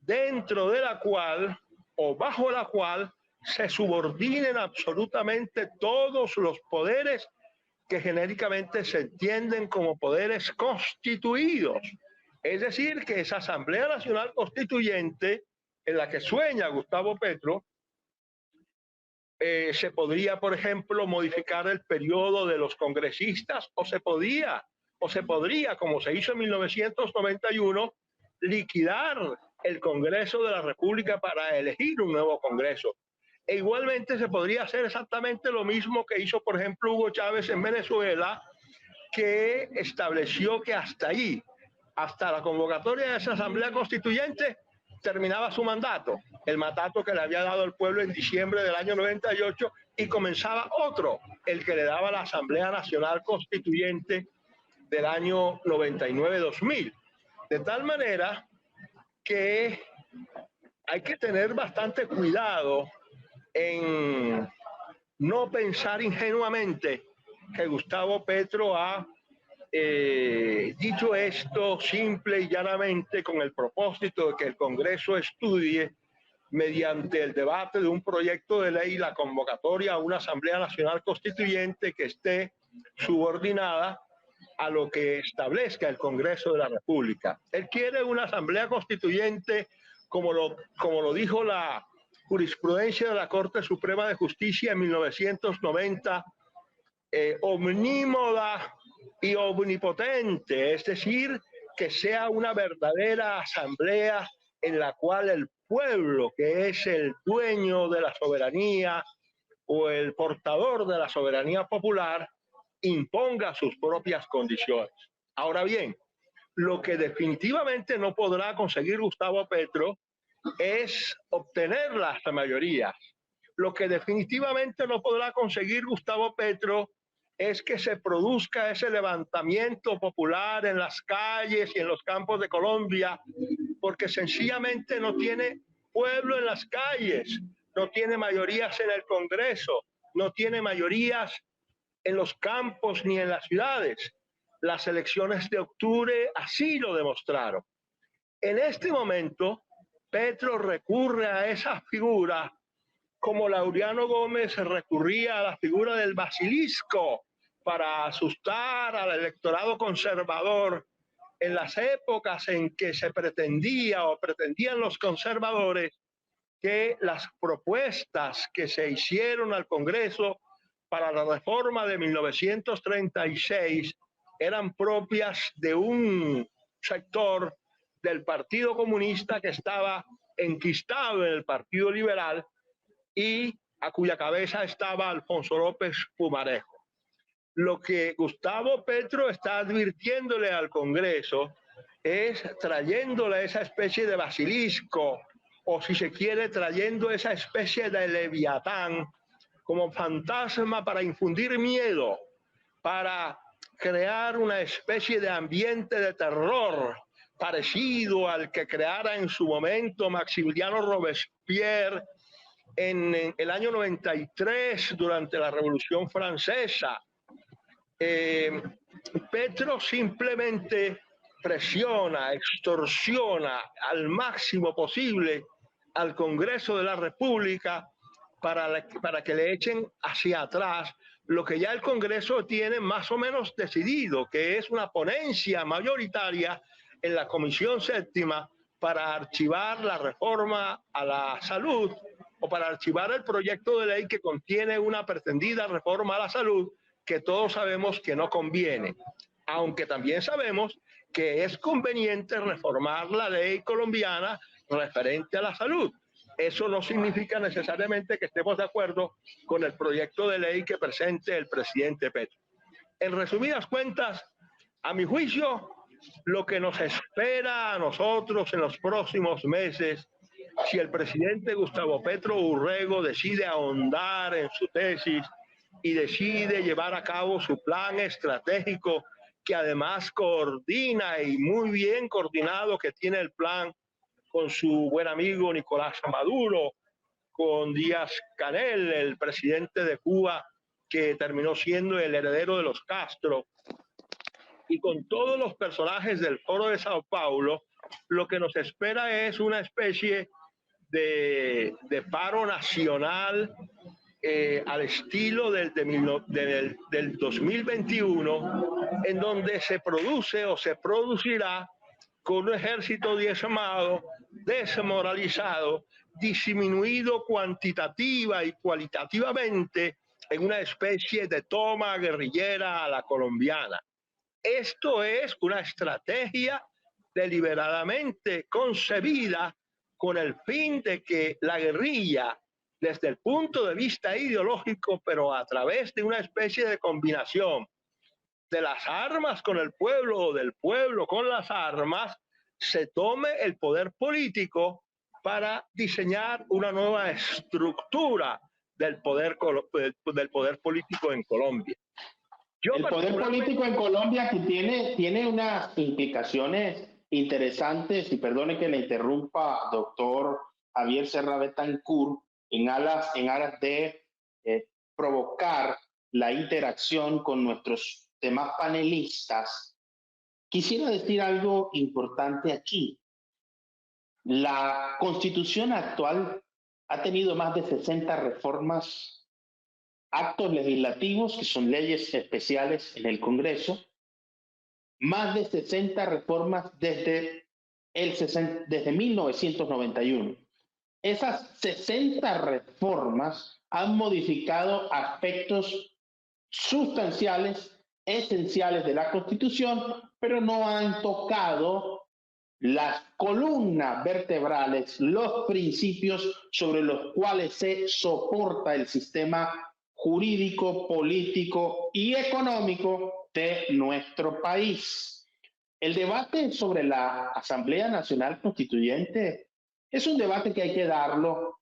dentro de la cual o bajo la cual se subordinen absolutamente todos los poderes que genéricamente se entienden como poderes constituidos. Es decir, que esa Asamblea Nacional Constituyente en la que sueña Gustavo Petro, se podría, por ejemplo, modificar el periodo de los congresistas o se podría, como se hizo en 1991, liquidar el Congreso de la República para elegir un nuevo Congreso. E igualmente se podría hacer exactamente lo mismo que hizo, por ejemplo, Hugo Chávez en Venezuela, que estableció que hasta ahí, hasta la convocatoria de esa Asamblea Constituyente, terminaba su mandato, el mandato que le había dado el pueblo en diciembre del año 98, y comenzaba otro, el que le daba la Asamblea Nacional Constituyente del año 99-2000. De tal manera que hay que tener bastante cuidado en no pensar ingenuamente que Gustavo Petro ha dicho esto simple y llanamente con el propósito de que el Congreso estudie mediante el debate de un proyecto de ley la convocatoria a una Asamblea Nacional Constituyente que esté subordinada a lo que establezca el Congreso de la República. Él quiere una Asamblea Constituyente como lo dijo la jurisprudencia de la Corte Suprema de Justicia en 1990, omnímoda y omnipotente, es decir, que sea una verdadera asamblea en la cual el pueblo, que es el dueño de la soberanía o el portador de la soberanía popular, imponga sus propias condiciones. Ahora bien, lo que definitivamente no podrá conseguir Gustavo Petro es obtener las mayorías. Lo que definitivamente no podrá conseguir Gustavo Petro es que se produzca ese levantamiento popular en las calles y en los campos de Colombia, porque sencillamente no tiene pueblo en las calles, no tiene mayorías en el Congreso, no tiene mayorías en los campos ni en las ciudades. Las elecciones de octubre así lo demostraron. En este momento, Petro recurre a esa figura como Laureano Gómez recurría a la figura del basilisco para asustar al electorado conservador en las épocas en que se pretendía o pretendían los conservadores que las propuestas que se hicieron al Congreso para la reforma de 1936 eran propias de un sector del Partido Comunista que estaba enquistado en el Partido Liberal y a cuya cabeza estaba Alfonso López Pumarejo. Lo que Gustavo Petro está advirtiéndole al Congreso es trayéndole esa especie de basilisco, o si se quiere, trayendo esa especie de leviatán como fantasma para infundir miedo, para crear una especie de ambiente de terror parecido al que creara en su momento Maximiliano Robespierre en el año 93 durante la Revolución Francesa. Petro simplemente presiona, extorsiona al máximo posible al Congreso de la República para que le echen hacia atrás lo que ya el Congreso tiene más o menos decidido, que es una ponencia mayoritaria en la Comisión Séptima para archivar la reforma a la salud o para archivar el proyecto de ley que contiene una pretendida reforma a la salud que todos sabemos que no conviene, aunque también sabemos que es conveniente reformar la ley colombiana referente a la salud. Eso no significa necesariamente que estemos de acuerdo con el proyecto de ley que presente el presidente Petro. En resumidas cuentas, a mi juicio, lo que nos espera a nosotros en los próximos meses, si el presidente Gustavo Petro Urrego decide ahondar en su tesis y decide llevar a cabo su plan estratégico, que además coordina y muy bien coordinado que tiene el plan con su buen amigo Nicolás Maduro, con Díaz-Canel, el presidente de Cuba, que terminó siendo el heredero de los Castro, y con todos los personajes del Foro de Sao Paulo, lo que nos espera es una especie de paro nacional al estilo del 2021, en donde se produce o se producirá con un ejército diezmado, desmoralizado, disminuido cuantitativa y cualitativamente en una especie de toma guerrillera a la colombiana. Esto es una estrategia deliberadamente concebida con el fin de que la guerrilla, desde el punto de vista ideológico, pero a través de una especie de combinación de las armas con el pueblo o del pueblo con las armas, se tome el poder político para diseñar una nueva estructura del poder político en Colombia. El poder político en Colombia que tiene unas implicaciones interesantes, y perdone que le interrumpa, doctor Javier Serra Betancourt, en aras de provocar la interacción con nuestros demás panelistas. Quisiera decir algo importante aquí. La Constitución actual ha tenido más de 60 reformas, actos legislativos, que son leyes especiales en el Congreso, más de 60 reformas desde 1991. Esas 60 reformas han modificado aspectos sustanciales, esenciales de la Constitución, pero no han tocado las columnas vertebrales, los principios sobre los cuales se soporta el sistema jurídico, político y económico de nuestro país. El debate sobre la Asamblea Nacional Constituyente es un debate que hay que darlo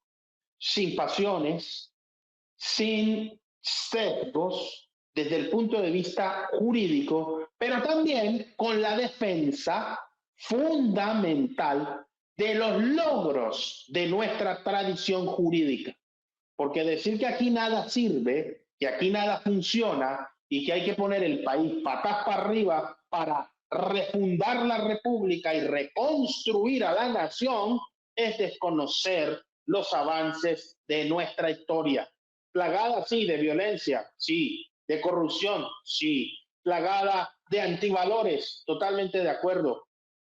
sin pasiones, sin sesgos, desde el punto de vista jurídico, pero también con la defensa fundamental de los logros de nuestra tradición jurídica. Porque decir que aquí nada sirve, que aquí nada funciona y que hay que poner el país patas para arriba para refundar la república y reconstruir a la nación es desconocer los avances de nuestra historia. Plagada, sí, de violencia, sí, de corrupción, sí, plagada de antivalores, totalmente de acuerdo,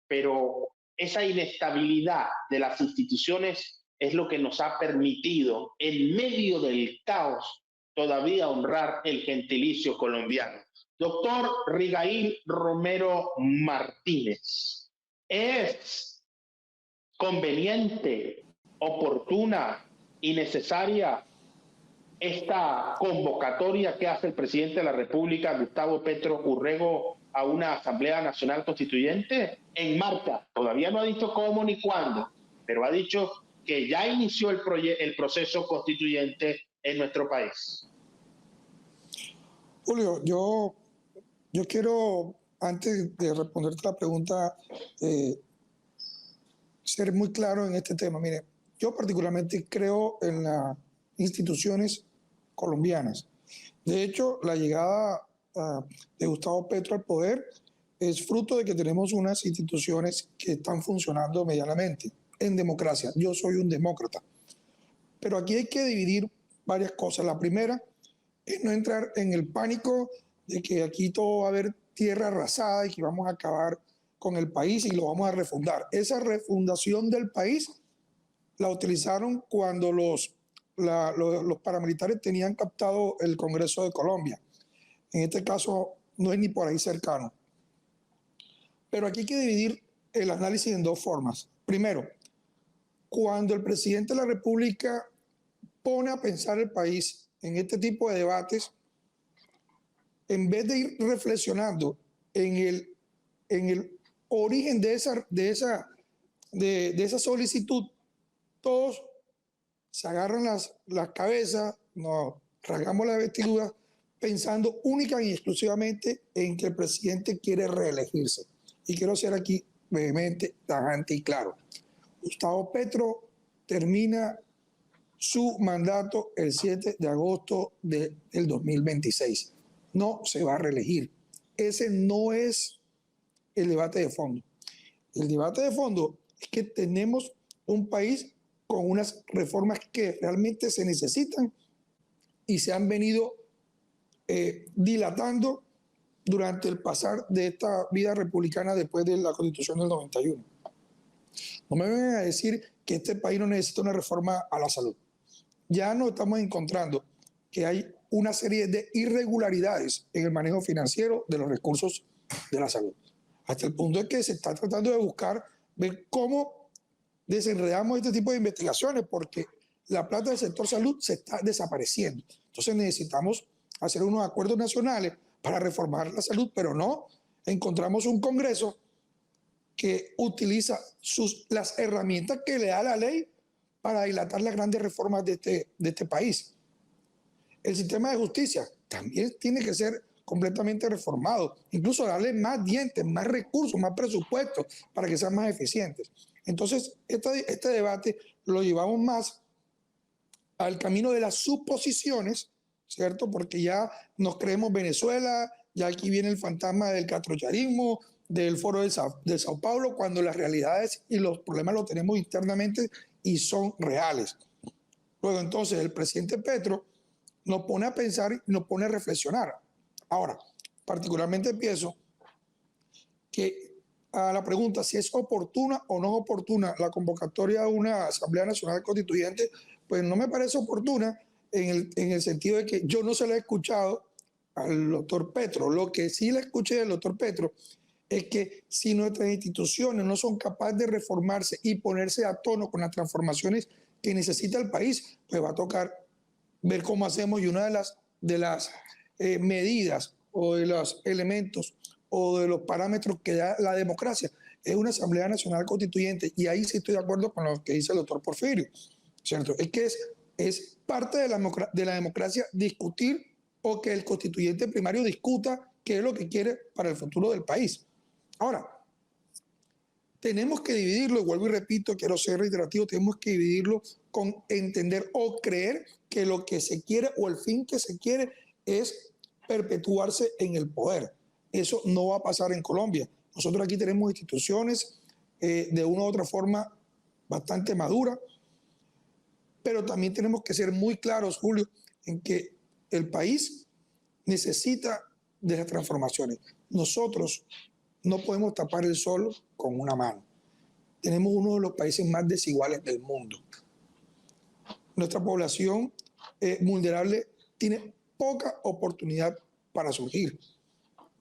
pero esa inestabilidad de las instituciones es lo que nos ha permitido, en medio del caos, todavía honrar el gentilicio colombiano. Doctor Rigail Romero Martínez, ¿es conveniente, oportuna y necesaria esta convocatoria que hace el presidente de la República, Gustavo Petro Urrego, a una Asamblea Nacional Constituyente en marcha? Todavía no ha dicho cómo ni cuándo, pero ha dicho que ya inició el proceso constituyente en nuestro país. Julio, yo quiero, antes de responderte la pregunta, ser muy claro en este tema. Mire, yo particularmente creo en las instituciones colombianas. De hecho, la llegada de Gustavo Petro al poder es fruto de que tenemos unas instituciones que están funcionando medianamente en democracia. Yo soy un demócrata. Pero aquí hay que dividir varias cosas. La primera es no entrar en el pánico de que aquí todo va a haber tierra arrasada y que vamos a acabar con el país y lo vamos a refundar. Esa refundación del país la utilizaron cuando los paramilitares tenían captado el Congreso de Colombia. En este caso no es ni por ahí cercano. Pero aquí hay que dividir el análisis en dos formas. Primero, cuando el presidente de la República pone a pensar el país en este tipo de debates, en vez de ir reflexionando en el origen de esa solicitud, todos se agarran las cabezas, nos rasgamos las vestiduras, pensando única y exclusivamente en que el presidente quiere reelegirse. Y quiero ser aquí vehemente, tajante y claro. Gustavo Petro termina su mandato el 7 de agosto del 2026. No se va a reelegir. Ese no es el debate de fondo. El debate de fondo es que tenemos un país con unas reformas que realmente se necesitan y se han venido dilatando durante el pasar de esta vida republicana después de la Constitución del 91. No me vengan a decir que este país no necesita una reforma a la salud. Ya nos estamos encontrando que hay una serie de irregularidades en el manejo financiero de los recursos de la salud. Hasta el punto de que se está tratando de buscar ver cómo desenredamos este tipo de investigaciones, porque la plata del sector salud se está desapareciendo. Entonces necesitamos hacer unos acuerdos nacionales para reformar la salud, pero no encontramos un Congreso que utiliza las herramientas que le da la ley para dilatar las grandes reformas de este país. El sistema de justicia también tiene que ser completamente reformado, incluso darle más dientes, más recursos, más presupuestos para que sean más eficientes. Entonces, este debate lo llevamos más al camino de las suposiciones, ¿cierto? Porque ya nos creemos Venezuela, ya aquí viene el fantasma del catrocharismo, del foro de Sao Paulo, cuando las realidades y los problemas los tenemos internamente y son reales. Luego, entonces, el presidente Petro nos pone a pensar y nos pone a reflexionar. Ahora, particularmente pienso que a la pregunta si es oportuna o no oportuna la convocatoria de una Asamblea Nacional Constituyente, pues no me parece oportuna en el sentido de que yo no se lo he escuchado al doctor Petro. Lo que sí le escuché al doctor Petro es que si nuestras instituciones no son capaces de reformarse y ponerse a tono con las transformaciones que necesita el país, pues va a tocar ver cómo hacemos. Y una de las medidas o de los elementos o de los parámetros que da la democracia es una Asamblea Nacional Constituyente. Y ahí sí estoy de acuerdo con lo que dice el doctor Porfirio, ¿cierto? Es que es parte de la democracia discutir, o que el constituyente primario discuta qué es lo que quiere para el futuro del país. Ahora, tenemos que dividirlo, y vuelvo y repito, quiero ser reiterativo, tenemos que dividirlo con entender o creer que lo que se quiere o el fin que se quiere es perpetuarse en el poder. Eso no va a pasar en Colombia. Nosotros aquí tenemos instituciones de una u otra forma bastante maduras, pero también tenemos que ser muy claros, Julio, en que el país necesita de las transformaciones. Nosotros no podemos tapar el sol con una mano. Tenemos uno de los países más desiguales del mundo. Nuestra población vulnerable tiene poca oportunidad para surgir.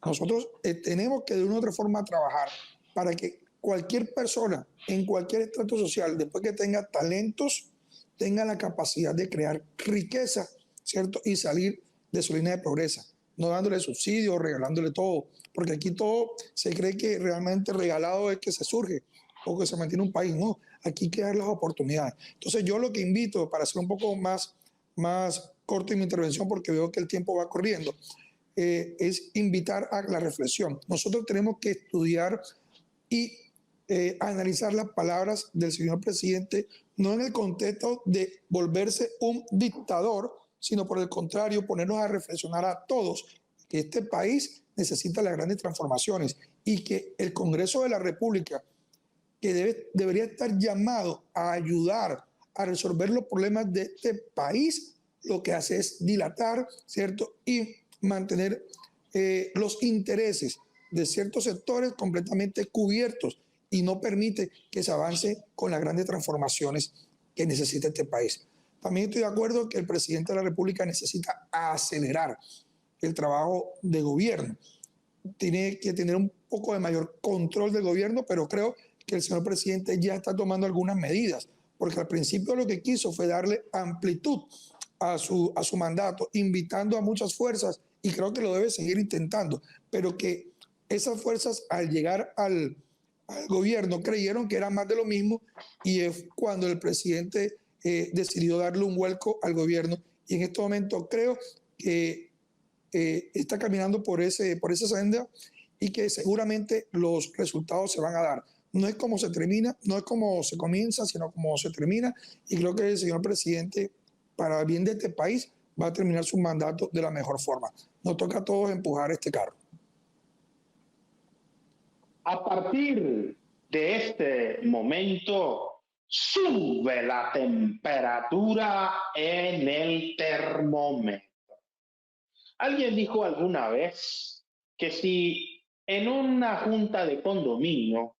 Nosotros tenemos que de una u otra forma trabajar para que cualquier persona en cualquier estrato social, después que tenga talentos, tenga la capacidad de crear riqueza, ¿cierto? Y salir de su línea de pobreza, no dándole subsidios, regalándole todo, porque aquí todo se cree que realmente regalado es que se surge o que se mantiene un país. No, aquí hay que dar las oportunidades. Entonces yo lo que invito, para hacer un poco más corto en mi intervención, porque veo que el tiempo va corriendo, es invitar a la reflexión. Nosotros tenemos que estudiar y analizar las palabras del señor presidente, no en el contexto de volverse un dictador, sino por el contrario, ponernos a reflexionar a todos que este país necesita las grandes transformaciones y que el Congreso de la República, que debería estar llamado a ayudar a resolver los problemas de este país, lo que hace es dilatar, ¿cierto? Y mantener los intereses de ciertos sectores completamente cubiertos y no permite que se avance con las grandes transformaciones que necesita este país. También estoy de acuerdo que el presidente de la República necesita acelerar el trabajo de gobierno. Tiene que tener un poco de mayor control del gobierno, pero creo que el señor presidente ya está tomando algunas medidas, porque al principio lo que quiso fue darle amplitud a su mandato, invitando a muchas fuerzas, y creo que lo debe seguir intentando, pero que esas fuerzas al llegar al gobierno creyeron que era más de lo mismo, y es cuando el presidente decidió darle un vuelco al gobierno, y en este momento creo que está caminando por esa senda y que seguramente los resultados se van a dar. No es como se termina, no es como se comienza, sino como se termina, y creo que el señor presidente, para el bien de este país, va a terminar su mandato de la mejor forma. Nos toca a todos empujar este carro. A partir de este momento, sube la temperatura en el termómetro. Alguien dijo alguna vez que si en una junta de condominio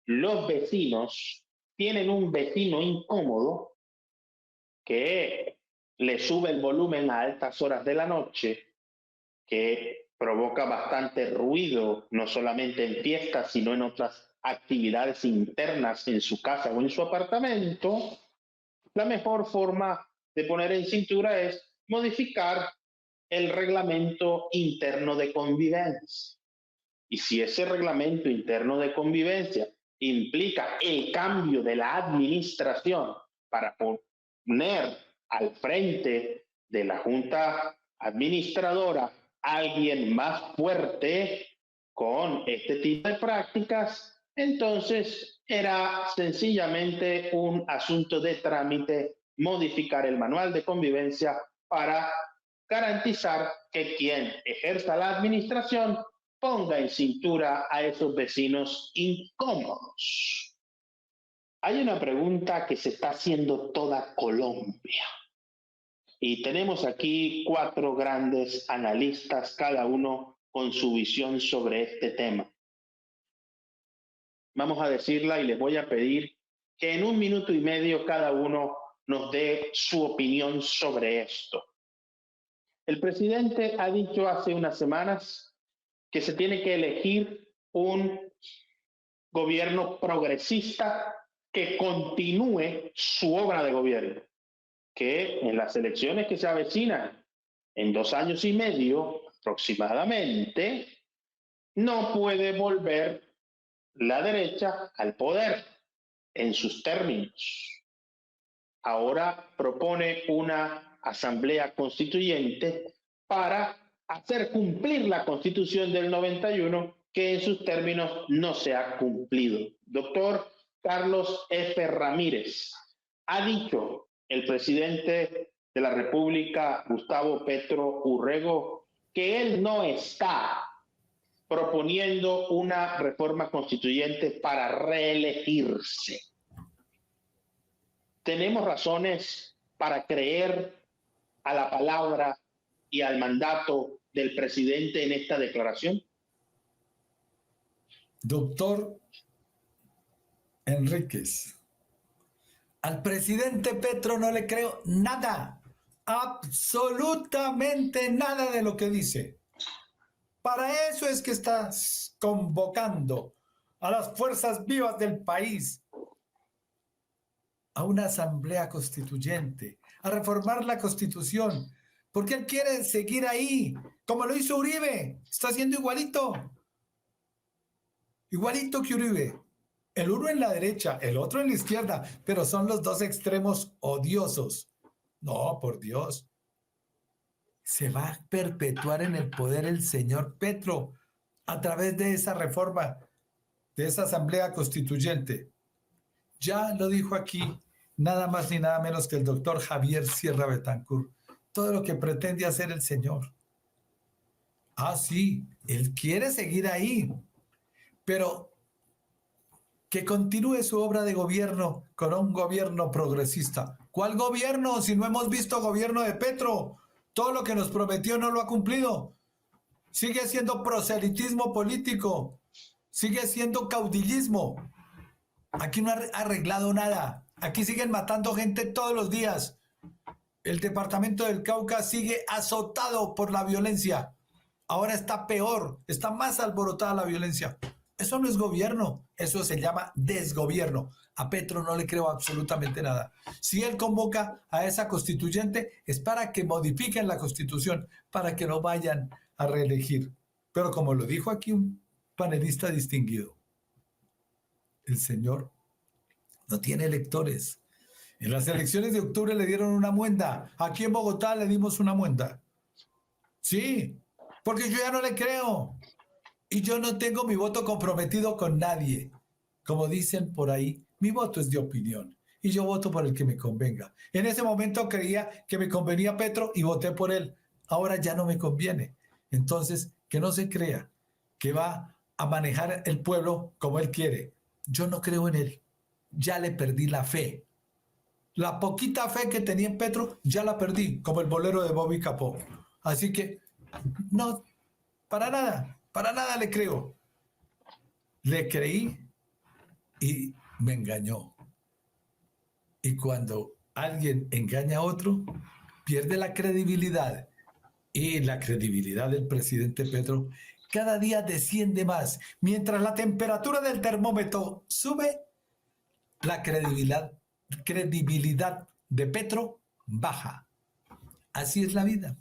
los vecinos tienen un vecino incómodo que le sube el volumen a altas horas de la noche, que provoca bastante ruido, no solamente en fiestas, sino en otras actividades internas en su casa o en su apartamento, la mejor forma de poner en cintura es modificar el reglamento interno de convivencia. Y si ese reglamento interno de convivencia implica el cambio de la administración para poner al frente de la junta administradora alguien más fuerte con este tipo de prácticas, entonces era sencillamente un asunto de trámite modificar el manual de convivencia para garantizar que quien ejerza la administración ponga en cintura a esos vecinos incómodos. Hay una pregunta que se está haciendo toda Colombia. Y tenemos aquí 4 grandes analistas, cada uno con su visión sobre este tema. Vamos a decirla y les voy a pedir que en 1 minuto y medio cada uno nos dé su opinión sobre esto. El presidente ha dicho hace unas semanas que se tiene que elegir un gobierno progresista que continúe su obra de gobierno, que en las elecciones que se avecinan en 2 años y medio aproximadamente, no puede volver la derecha al poder en sus términos. Ahora propone una asamblea constituyente para hacer cumplir la Constitución del 91, que en sus términos no se ha cumplido. Doctor Carlos F. Ramírez, ha dicho el presidente de la República, Gustavo Petro Urrego, que él no está proponiendo una reforma constituyente para reelegirse. ¿Tenemos razones para creer a la palabra y al mandato del presidente en esta declaración? Doctor Enríquez, al presidente Petro no le creo nada, absolutamente nada de lo que dice. Para eso es que estás convocando a las fuerzas vivas del país a una asamblea constituyente, a reformar la Constitución, porque él quiere seguir ahí, como lo hizo Uribe. Está haciendo igualito que Uribe. El uno en la derecha, el otro en la izquierda, pero son los dos extremos odiosos. No, por Dios. Se va a perpetuar en el poder el señor Petro a través de esa reforma, de esa asamblea constituyente. Ya lo dijo aquí nada más ni nada menos que el doctor Javier Sierra Betancourt. Todo lo que pretende hacer el señor. Ah, sí, él quiere seguir ahí, pero que continúe su obra de gobierno con un gobierno progresista. ¿Cuál gobierno? Si no hemos visto gobierno de Petro. Todo lo que nos prometió no lo ha cumplido. Sigue siendo proselitismo político. Sigue siendo caudillismo. Aquí no ha arreglado nada. Aquí siguen matando gente todos los días. El departamento del Cauca sigue azotado por la violencia. Ahora está peor, está más alborotada la violencia. Eso no es gobierno, eso se llama desgobierno. A Petro no le creo absolutamente nada. Si él convoca a esa constituyente es para que modifiquen la constitución, para que no vayan a reelegir. Pero como lo dijo aquí un panelista distinguido, el señor no tiene electores. En las elecciones de octubre le dieron una muenda. Aquí en Bogotá le dimos una muenda. Sí, porque yo ya no le creo. Y yo no tengo mi voto comprometido con nadie. Como dicen por ahí, mi voto es de opinión. Y yo voto por el que me convenga. En ese momento creía que me convenía Petro y voté por él. Ahora ya no me conviene. Entonces, que no se crea que va a manejar el pueblo como él quiere. Yo no creo en él. Ya le perdí la fe. La poquita fe que tenía en Petro, ya la perdí, como el bolero de Bobby Capó. Así que, no, para nada le creo. Le creí y me engañó. Y cuando alguien engaña a otro, pierde la credibilidad. Y la credibilidad del presidente Petro cada día desciende más. Mientras la temperatura del termómetro sube, la credibilidad de Petro baja. Así es la vida.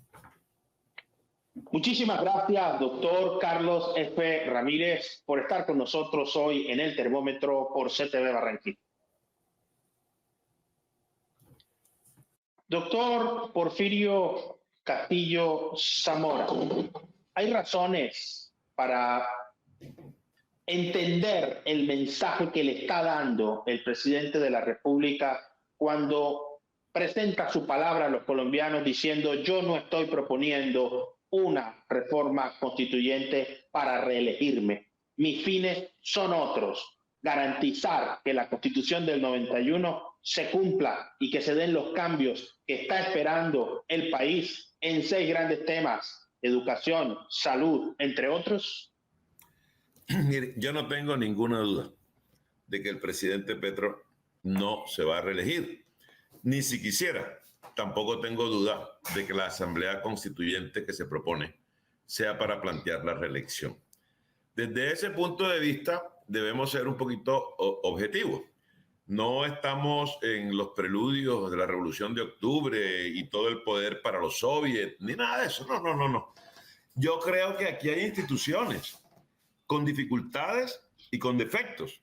Muchísimas gracias, doctor Carlos F. Ramírez, por estar con nosotros hoy en el termómetro por CTV Barranquilla. Doctor Porfirio Castillo Zamora, hay razones para entender el mensaje que le está dando el presidente de la República cuando presenta su palabra a los colombianos diciendo: yo no estoy proponiendo una reforma constituyente para reelegirme. Mis fines son otros: garantizar que la Constitución del 91 se cumpla y que se den los cambios que está esperando el país en 6 grandes temas: educación, salud, entre otros. Mire, yo no tengo ninguna duda de que el presidente Petro no se va a reelegir, ni si quisiera. Tampoco tengo duda de que la Asamblea Constituyente que se propone sea para plantear la reelección. Desde ese punto de vista, debemos ser un poquito objetivos. No estamos en los preludios de la Revolución de Octubre y todo el poder para los soviets, ni nada de eso. No. Yo creo que aquí hay instituciones con dificultades y con defectos.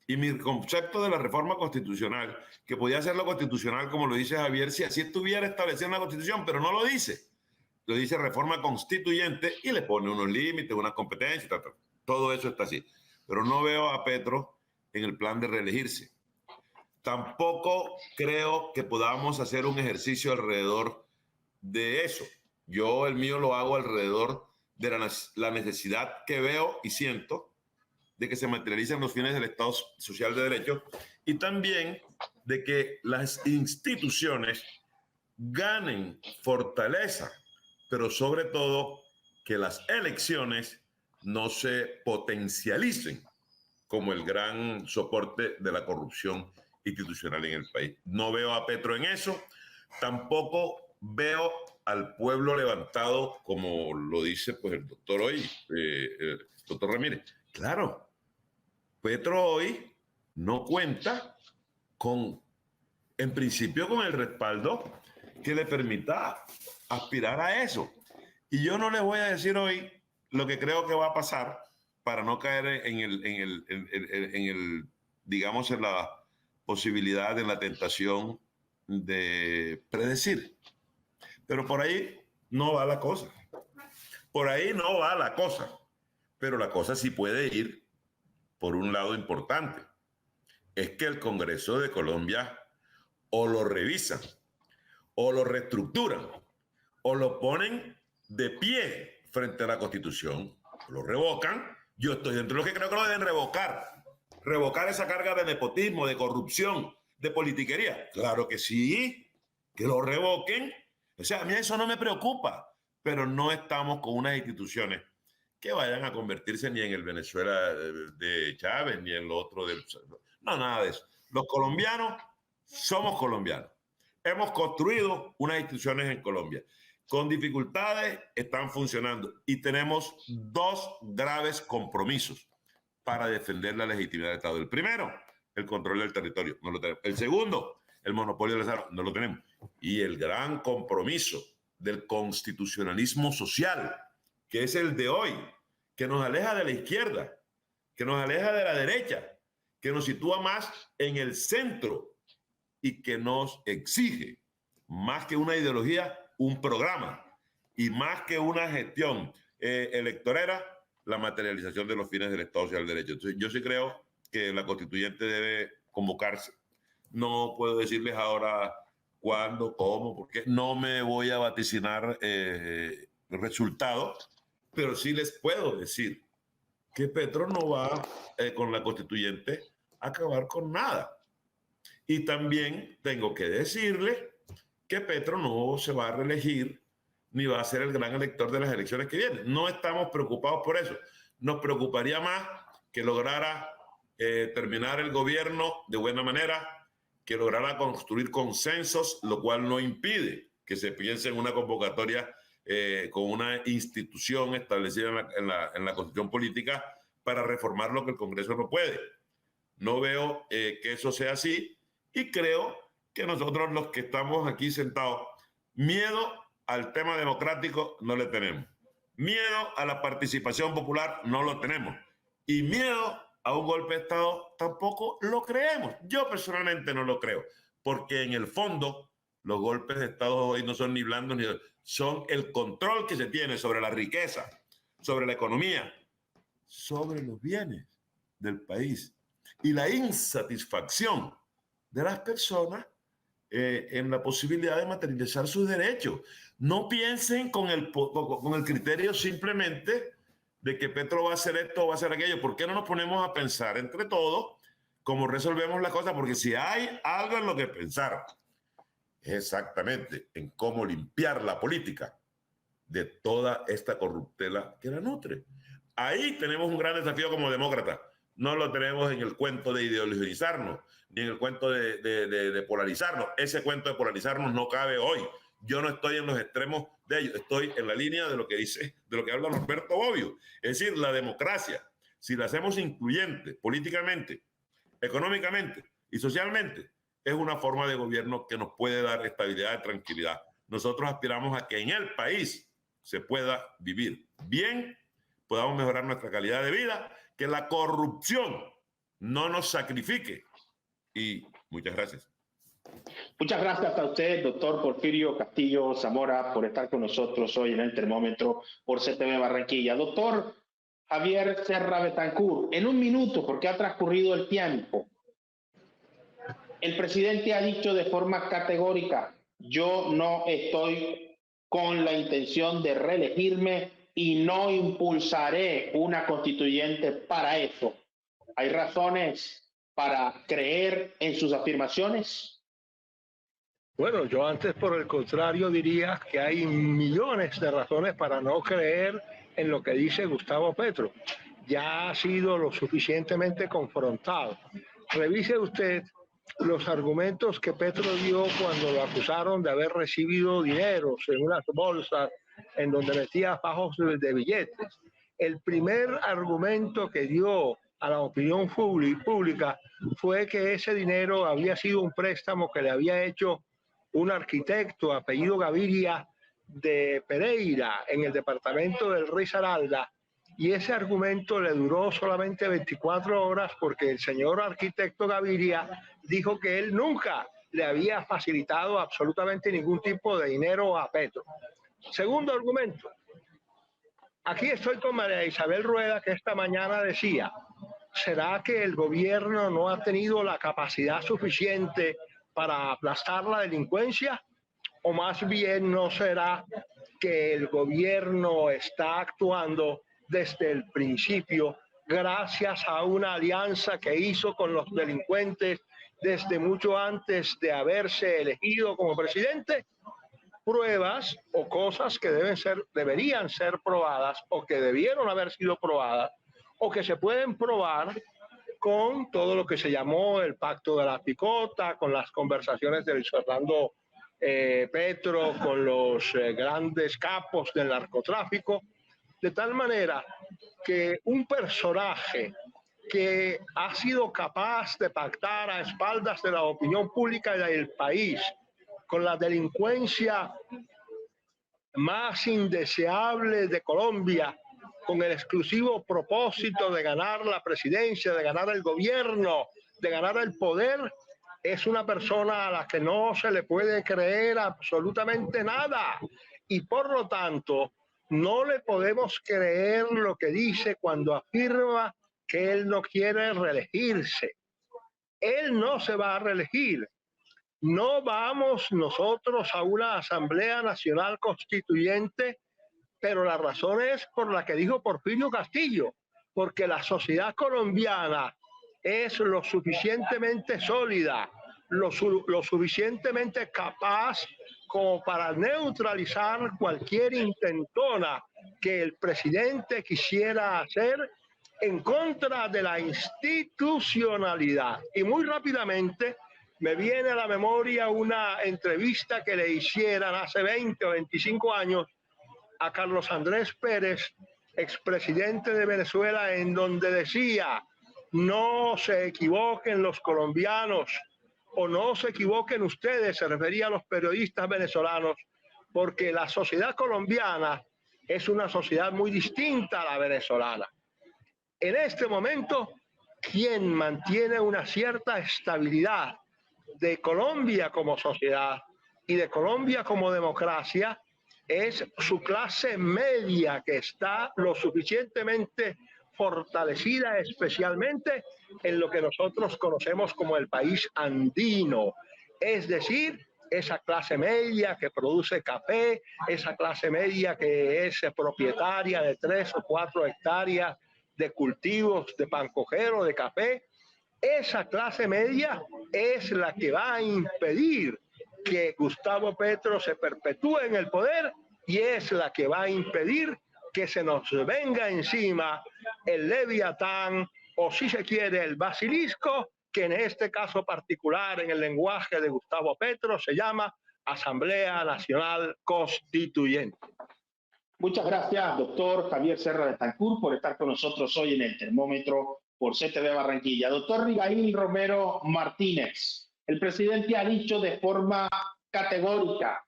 Y mi concepto de la reforma constitucional, que podía hacerlo constitucional, como lo dice Javier, si así estuviera establecido en la Constitución, pero no lo dice. Lo dice reforma constituyente y le pone unos límites, unas competencias, todo eso está así. Pero no veo a Petro en el plan de reelegirse. Tampoco creo que podamos hacer un ejercicio alrededor de eso. Yo el mío lo hago alrededor de la necesidad que veo y siento de que se materialicen los fines del Estado Social de Derecho y también de que las instituciones ganen fortaleza, pero sobre todo que las elecciones no se potencialicen como el gran soporte de la corrupción institucional en el país. No veo a Petro en eso, tampoco veo al pueblo levantado, como lo dice pues, el doctor hoy, el doctor Ramírez. Claro, Petro hoy no cuenta con, en principio, con el respaldo que le permita aspirar a eso. Y yo no les voy a decir hoy lo que creo que va a pasar para no caer digamos, en la posibilidad, en la tentación de predecir. Pero por ahí no va la cosa. Por ahí no va la cosa. Pero la cosa sí puede ir por un lado importante. Es que el Congreso de Colombia o lo revisan, o lo reestructuran, o lo ponen de pie frente a la Constitución, o lo revocan. Yo estoy dentro de los que creo que lo deben revocar. revocar esa carga de nepotismo, de corrupción, de politiquería. Claro que sí, que lo revoquen. O sea, a mí eso no me preocupa, pero no estamos con unas instituciones que vayan a convertirse ni en el Venezuela de Chávez, ni en lo otro del... No, nada de eso. Los colombianos somos colombianos. Hemos construido unas instituciones en Colombia. Con dificultades están funcionando y tenemos dos graves compromisos para defender la legitimidad del Estado. El primero, el control del territorio, no lo tenemos. El segundo, el monopolio del Estado, no lo tenemos. Y el gran compromiso del constitucionalismo social, que es el de hoy, que nos aleja de la izquierda, que nos aleja de la derecha, que nos sitúa más en el centro y que nos exige, más que una ideología, un programa, y más que una gestión electorera, la materialización de los fines del Estado Social de Derecho. Entonces, yo sí creo que la constituyente debe convocarse. No puedo decirles ahora cuándo, cómo, porque no me voy a vaticinar resultados, pero sí les puedo decir que Petro no va con la constituyente a acabar con nada. Y también tengo que decirle que Petro no se va a reelegir ni va a ser el gran elector de las elecciones que vienen. No estamos preocupados por eso. Nos preocuparía más que lograra terminar el gobierno de buena manera, que lograra construir consensos, lo cual no impide que se piense en una convocatoria con una institución establecida en la Constitución Política para reformar lo que el Congreso no puede. No veo que eso sea así y creo que nosotros los que estamos aquí sentados, miedo al tema democrático no le tenemos. Miedo a la participación popular no lo tenemos. Y miedo a un golpe de Estado tampoco lo creemos. Yo personalmente no lo creo, porque en el fondo los golpes de Estado hoy no son ni blandos ni... son el control que se tiene sobre la riqueza, sobre la economía, sobre los bienes del país y la insatisfacción de las personas en la posibilidad de materializar sus derechos. No piensen con el criterio simplemente de que Petro va a hacer esto o va a hacer aquello. ¿Por qué no nos ponemos a pensar entre todos cómo resolvemos la cosa? Porque si hay algo en lo que pensar, es exactamente en cómo limpiar la política de toda esta corruptela que la nutre. Ahí tenemos un gran desafío como demócratas. No lo tenemos en el cuento de ideologizarnos, ni en el cuento de polarizarnos. Ese cuento de polarizarnos no cabe hoy. Yo no estoy en los extremos de ellos, estoy en la línea de lo que dice, de lo que habla Norberto Bobbio. Es decir, la democracia, si la hacemos incluyente políticamente, económicamente y socialmente, es una forma de gobierno que nos puede dar estabilidad y tranquilidad. Nosotros aspiramos a que en el país se pueda vivir bien, podamos mejorar nuestra calidad de vida, que la corrupción no nos sacrifique. Y muchas gracias. Muchas gracias a usted, doctor Porfirio Castillo Zamora, por estar con nosotros hoy en el Termómetro por CTV Barranquilla. Doctor Javier Serra Betancur, en un minuto, porque ha transcurrido el tiempo, el presidente ha dicho de forma categórica: yo no estoy con la intención de reelegirme y no impulsaré una constituyente para eso. ¿Hay razones para creer en sus afirmaciones? Bueno, yo antes, por el contrario, diría que hay millones de razones para no creer en lo que dice Gustavo Petro. Ya ha sido lo suficientemente confrontado. Revise usted los argumentos que Petro dio cuando lo acusaron de haber recibido dineros en unas bolsas en donde metía fajos de billetes. El primer argumento que dio a la opinión pública fue que ese dinero había sido un préstamo que le había hecho un arquitecto apellido Gaviria de Pereira en el departamento del Risaralda, y ese argumento le duró solamente 24 horas porque el señor arquitecto Gaviria dijo que él nunca le había facilitado absolutamente ningún tipo de dinero a Petro. Segundo argumento, aquí estoy con María Isabel Rueda, que esta mañana decía: ¿será que el gobierno no ha tenido la capacidad suficiente para aplastar la delincuencia? ¿O más bien no será que el gobierno está actuando desde el principio gracias a una alianza que hizo con los delincuentes desde mucho antes de haberse elegido como presidente, pruebas o cosas que deberían ser probadas o que debieron haber sido probadas o que se pueden probar con todo lo que se llamó el pacto de la picota, con las conversaciones de Luis Fernando Petro, con los grandes capos del narcotráfico, de tal manera que un personaje que ha sido capaz de pactar a espaldas de la opinión pública del país con la delincuencia más indeseable de Colombia, con el exclusivo propósito de ganar la presidencia, de ganar el gobierno, de ganar el poder, es una persona a la que no se le puede creer absolutamente nada. Y por lo tanto, no le podemos creer lo que dice cuando afirma que él no quiere reelegirse. Él no se va a reelegir. No vamos nosotros a una Asamblea Nacional Constituyente, pero la razón es por la que dijo Porfirio Castillo, porque la sociedad colombiana es lo suficientemente sólida, lo suficientemente capaz como para neutralizar cualquier intentona que el presidente quisiera hacer en contra de la institucionalidad. Y muy rápidamente me viene a la memoria una entrevista que le hicieran hace 20 o 25 años a Carlos Andrés Pérez, expresidente de Venezuela, en donde decía: no se equivoquen los colombianos, o no se equivoquen ustedes, se refería a los periodistas venezolanos, porque la sociedad colombiana es una sociedad muy distinta a la venezolana. En este momento, quien mantiene una cierta estabilidad de Colombia como sociedad y de Colombia como democracia es su clase media, que está lo suficientemente fortalecida, especialmente en lo que nosotros conocemos como el país andino, es decir, esa clase media que produce café, esa clase media que es propietaria de 3 o 4 hectáreas de cultivos de pancojero, de café. Esa clase media es la que va a impedir que Gustavo Petro se perpetúe en el poder, y es la que va a impedir que se nos venga encima el Leviatán, o si se quiere el basilisco, que en este caso particular, en el lenguaje de Gustavo Petro, se llama Asamblea Nacional Constituyente. Muchas gracias, doctor Javier Serra Betancourt, por estar con nosotros hoy en el Termómetro por CTV Barranquilla. Doctor Abigail Romero Martínez, el presidente ha dicho de forma categórica: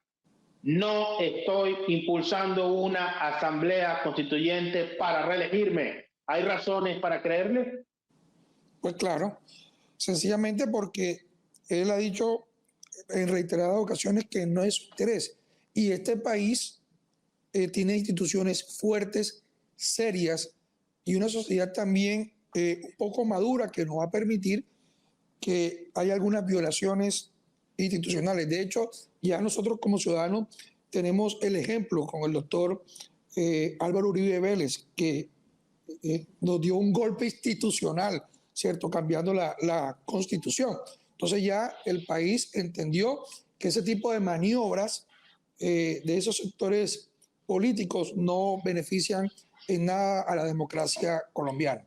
no estoy impulsando una asamblea constituyente para reelegirme. ¿Hay razones para creerle? Pues claro, sencillamente porque él ha dicho en reiteradas ocasiones que no es su interés. Y este país tiene instituciones fuertes, serias, y una sociedad también un poco madura, que nos va a permitir que haya algunas violaciones institucionales. De hecho, ya nosotros como ciudadanos tenemos el ejemplo con el doctor Álvaro Uribe Vélez, que nos dio un golpe institucional, ¿cierto?, cambiando la Constitución. Entonces ya el país entendió que ese tipo de maniobras de esos sectores políticos no benefician en nada a la democracia colombiana.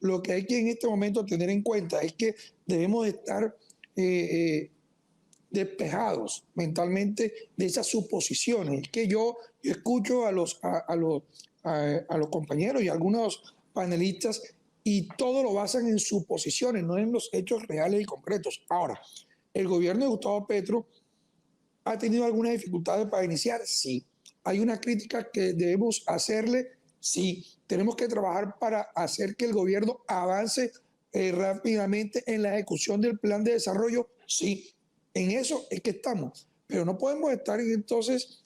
Lo que hay que en este momento tener en cuenta es que debemos estar despejados mentalmente de esas suposiciones. Es que yo escucho a los compañeros y a algunos panelistas, y todo lo basan en suposiciones, no en los hechos reales y concretos. Ahora, ¿el gobierno de Gustavo Petro ha tenido algunas dificultades para iniciar? Sí. ¿Hay una crítica que debemos hacerle? Sí. ¿Tenemos que trabajar para hacer que el gobierno avance rápidamente en la ejecución del plan de desarrollo? Sí. En eso es que estamos. Pero no podemos estar entonces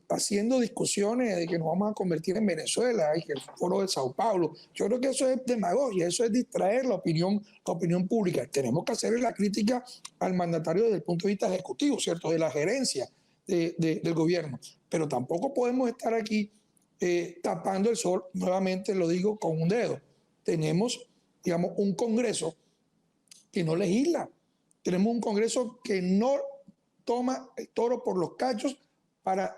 haciendo discusiones de que nos vamos a convertir en Venezuela y que el foro de Sao Paulo. Yo creo que eso es demagogia, eso es distraer la opinión pública. Tenemos que hacerle la crítica al mandatario desde el punto de vista ejecutivo, ¿cierto?, de la gerencia del gobierno. Pero tampoco podemos estar aquí tapando el sol, nuevamente lo digo, con un dedo. tenemos, digamos, un Congreso que no legisla. Tenemos un Congreso que no toma el toro por los cachos para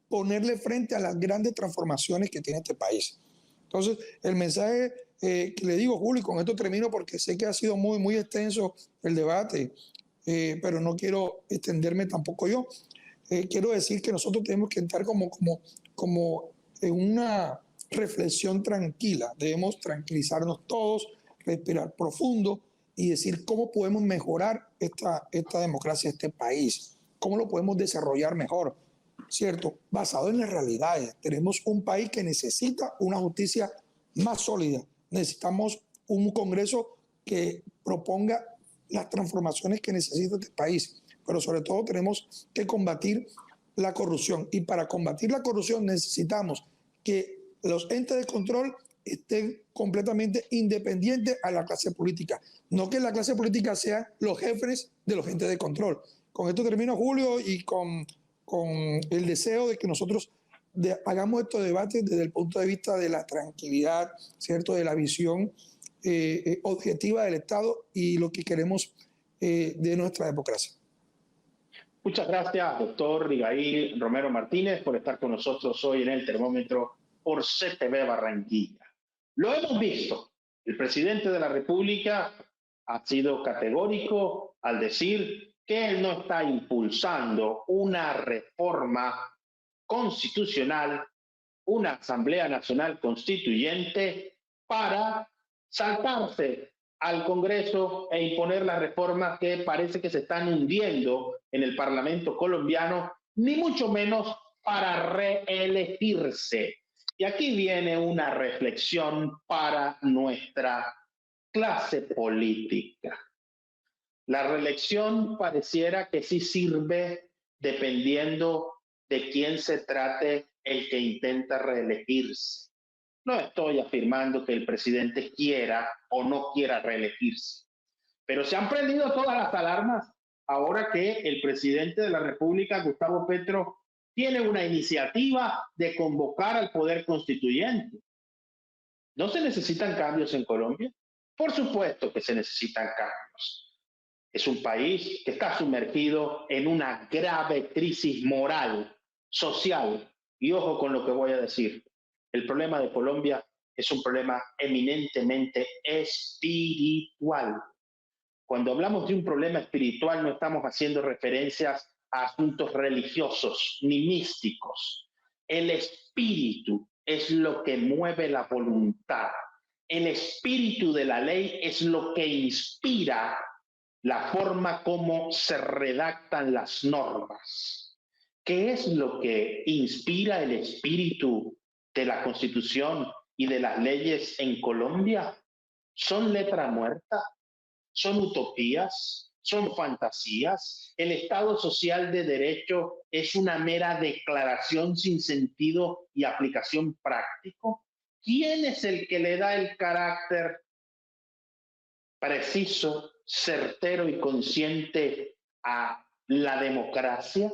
ponerle frente a las grandes transformaciones que tiene este país. Entonces, el mensaje que le digo, Julio, y con esto termino porque sé que ha sido muy, muy extenso el debate, pero no quiero extenderme tampoco yo. Quiero decir que nosotros tenemos que entrar como en una reflexión tranquila. Debemos tranquilizarnos todos, respirar profundo y decir cómo podemos mejorar esta democracia, este país, cómo lo podemos desarrollar mejor, ¿cierto? Basado en las realidades. Tenemos un país que necesita una justicia más sólida. Necesitamos un Congreso que proponga las transformaciones que necesita este país. Pero sobre todo tenemos que combatir la corrupción. Y para combatir la corrupción necesitamos que los entes de control estén completamente independientes a la clase política. No que la clase política sean los jefes de los entes de control. Con esto termino, Julio, y con el deseo de que nosotros hagamos estos debates desde el punto de vista de la tranquilidad, ¿cierto? De la visión objetiva del Estado y lo que queremos de nuestra democracia. Muchas gracias, doctor Abigail Romero Martínez, por estar con nosotros hoy en el Termómetro por CTV Barranquilla. Lo hemos visto. El presidente de la República ha sido categórico al decir que él no está impulsando una reforma constitucional, una Asamblea Nacional Constituyente para saltarse al Congreso e imponer las reformas que parece que se están hundiendo en el Parlamento colombiano, ni mucho menos para reelegirse. Y aquí viene una reflexión para nuestra clase política. La reelección pareciera que sí sirve dependiendo de quién se trate el que intenta reelegirse. No estoy afirmando que el presidente quiera o no quiera reelegirse, pero se han prendido todas las alarmas ahora que el presidente de la República, Gustavo Petro, tiene una iniciativa de convocar al poder constituyente. ¿No se necesitan cambios en Colombia? Por supuesto que se necesitan cambios. Es un país que está sumergido en una grave crisis moral, social, y ojo con lo que voy a decir. El problema de Colombia es un problema eminentemente espiritual. Cuando hablamos de un problema espiritual no estamos haciendo referencias a asuntos religiosos ni místicos. El espíritu es lo que mueve la voluntad. El espíritu de la ley es lo que inspira la forma como se redactan las normas. ¿Qué es lo que inspira el espíritu de la Constitución y de las leyes en Colombia? ¿Son letra muerta? ¿Son utopías? ¿Son fantasías? ¿El Estado social de derecho es una mera declaración sin sentido y aplicación práctico? ¿Quién es el que le da el carácter preciso, certero y consciente a la democracia?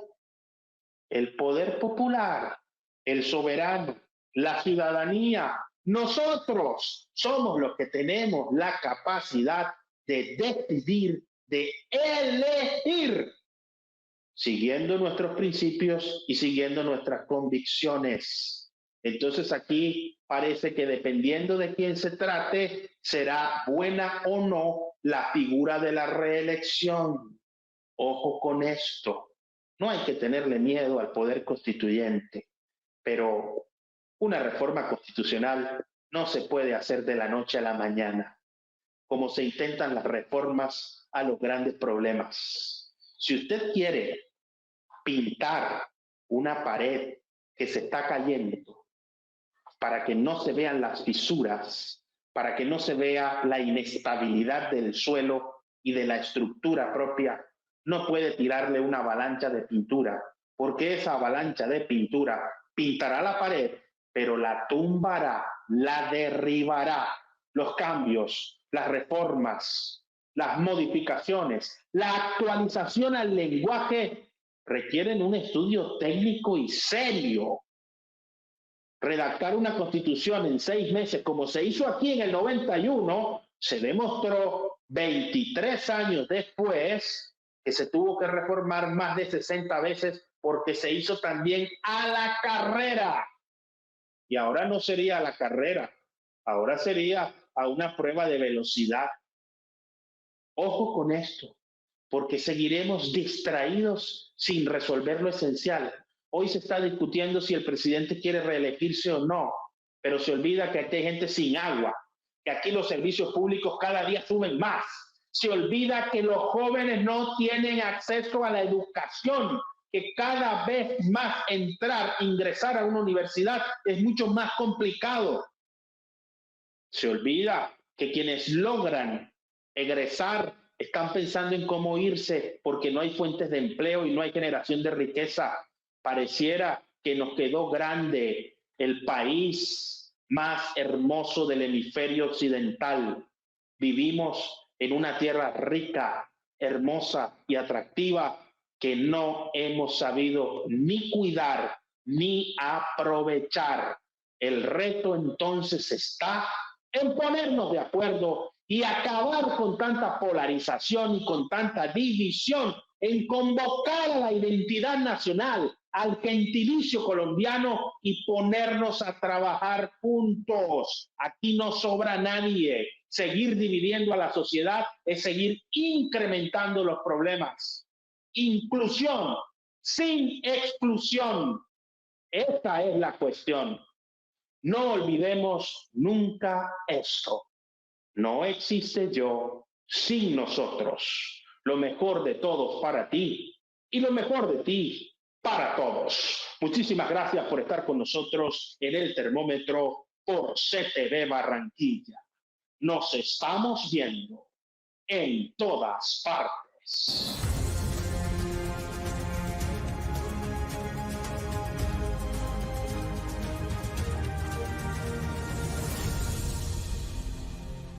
El poder popular, el soberano, la ciudadanía. Nosotros somos los que tenemos la capacidad de decidir, de elegir, siguiendo nuestros principios y siguiendo nuestras convicciones. Entonces aquí parece que dependiendo de quién se trate, será buena o no la figura de la reelección. Ojo con esto. No hay que tenerle miedo al poder constituyente, pero una reforma constitucional no se puede hacer de la noche a la mañana, como se intentan las reformas a los grandes problemas. Si usted quiere pintar una pared que se está cayendo para que no se vean las fisuras, para que no se vea la inestabilidad del suelo y de la estructura propia, no puede tirarle una avalancha de pintura, porque esa avalancha de pintura pintará la pared, pero la tumbará, la derribará. Los cambios, las reformas, las modificaciones, la actualización al lenguaje requieren un estudio técnico y serio. redactar una constitución en 6 meses, como se hizo aquí en el 91, se demostró 23 años después que se tuvo que reformar más de 60 veces porque se hizo también a la carrera. Y ahora no sería a la carrera, ahora sería a una prueba de velocidad. Ojo con esto, porque seguiremos distraídos sin resolver lo esencial. Hoy se está discutiendo si el presidente quiere reelegirse o no, pero se olvida que aquí hay gente sin agua, que aquí los servicios públicos cada día suben más. Se olvida que los jóvenes no tienen acceso a la educación, que cada vez más ingresar a una universidad es mucho más complicado. Se olvida que quienes logran egresar están pensando en cómo irse porque no hay fuentes de empleo y no hay generación de riqueza. Pareciera que nos quedó grande el país más hermoso del hemisferio occidental. Vivimos en una tierra rica, hermosa y atractiva que no hemos sabido ni cuidar ni aprovechar. El reto entonces está en ponernos de acuerdo y acabar con tanta polarización y con tanta división, en convocar a la identidad nacional, al gentilicio colombiano y ponernos a trabajar juntos. Aquí no sobra nadie. Seguir dividiendo a la sociedad es seguir incrementando los problemas. Inclusión sin exclusión. Esta es la cuestión. No olvidemos nunca esto. No existe yo sin nosotros. Lo mejor de todos para ti y lo mejor de ti para todos. Muchísimas gracias por estar con nosotros en el termómetro por CTV Barranquilla. Nos estamos viendo en todas partes.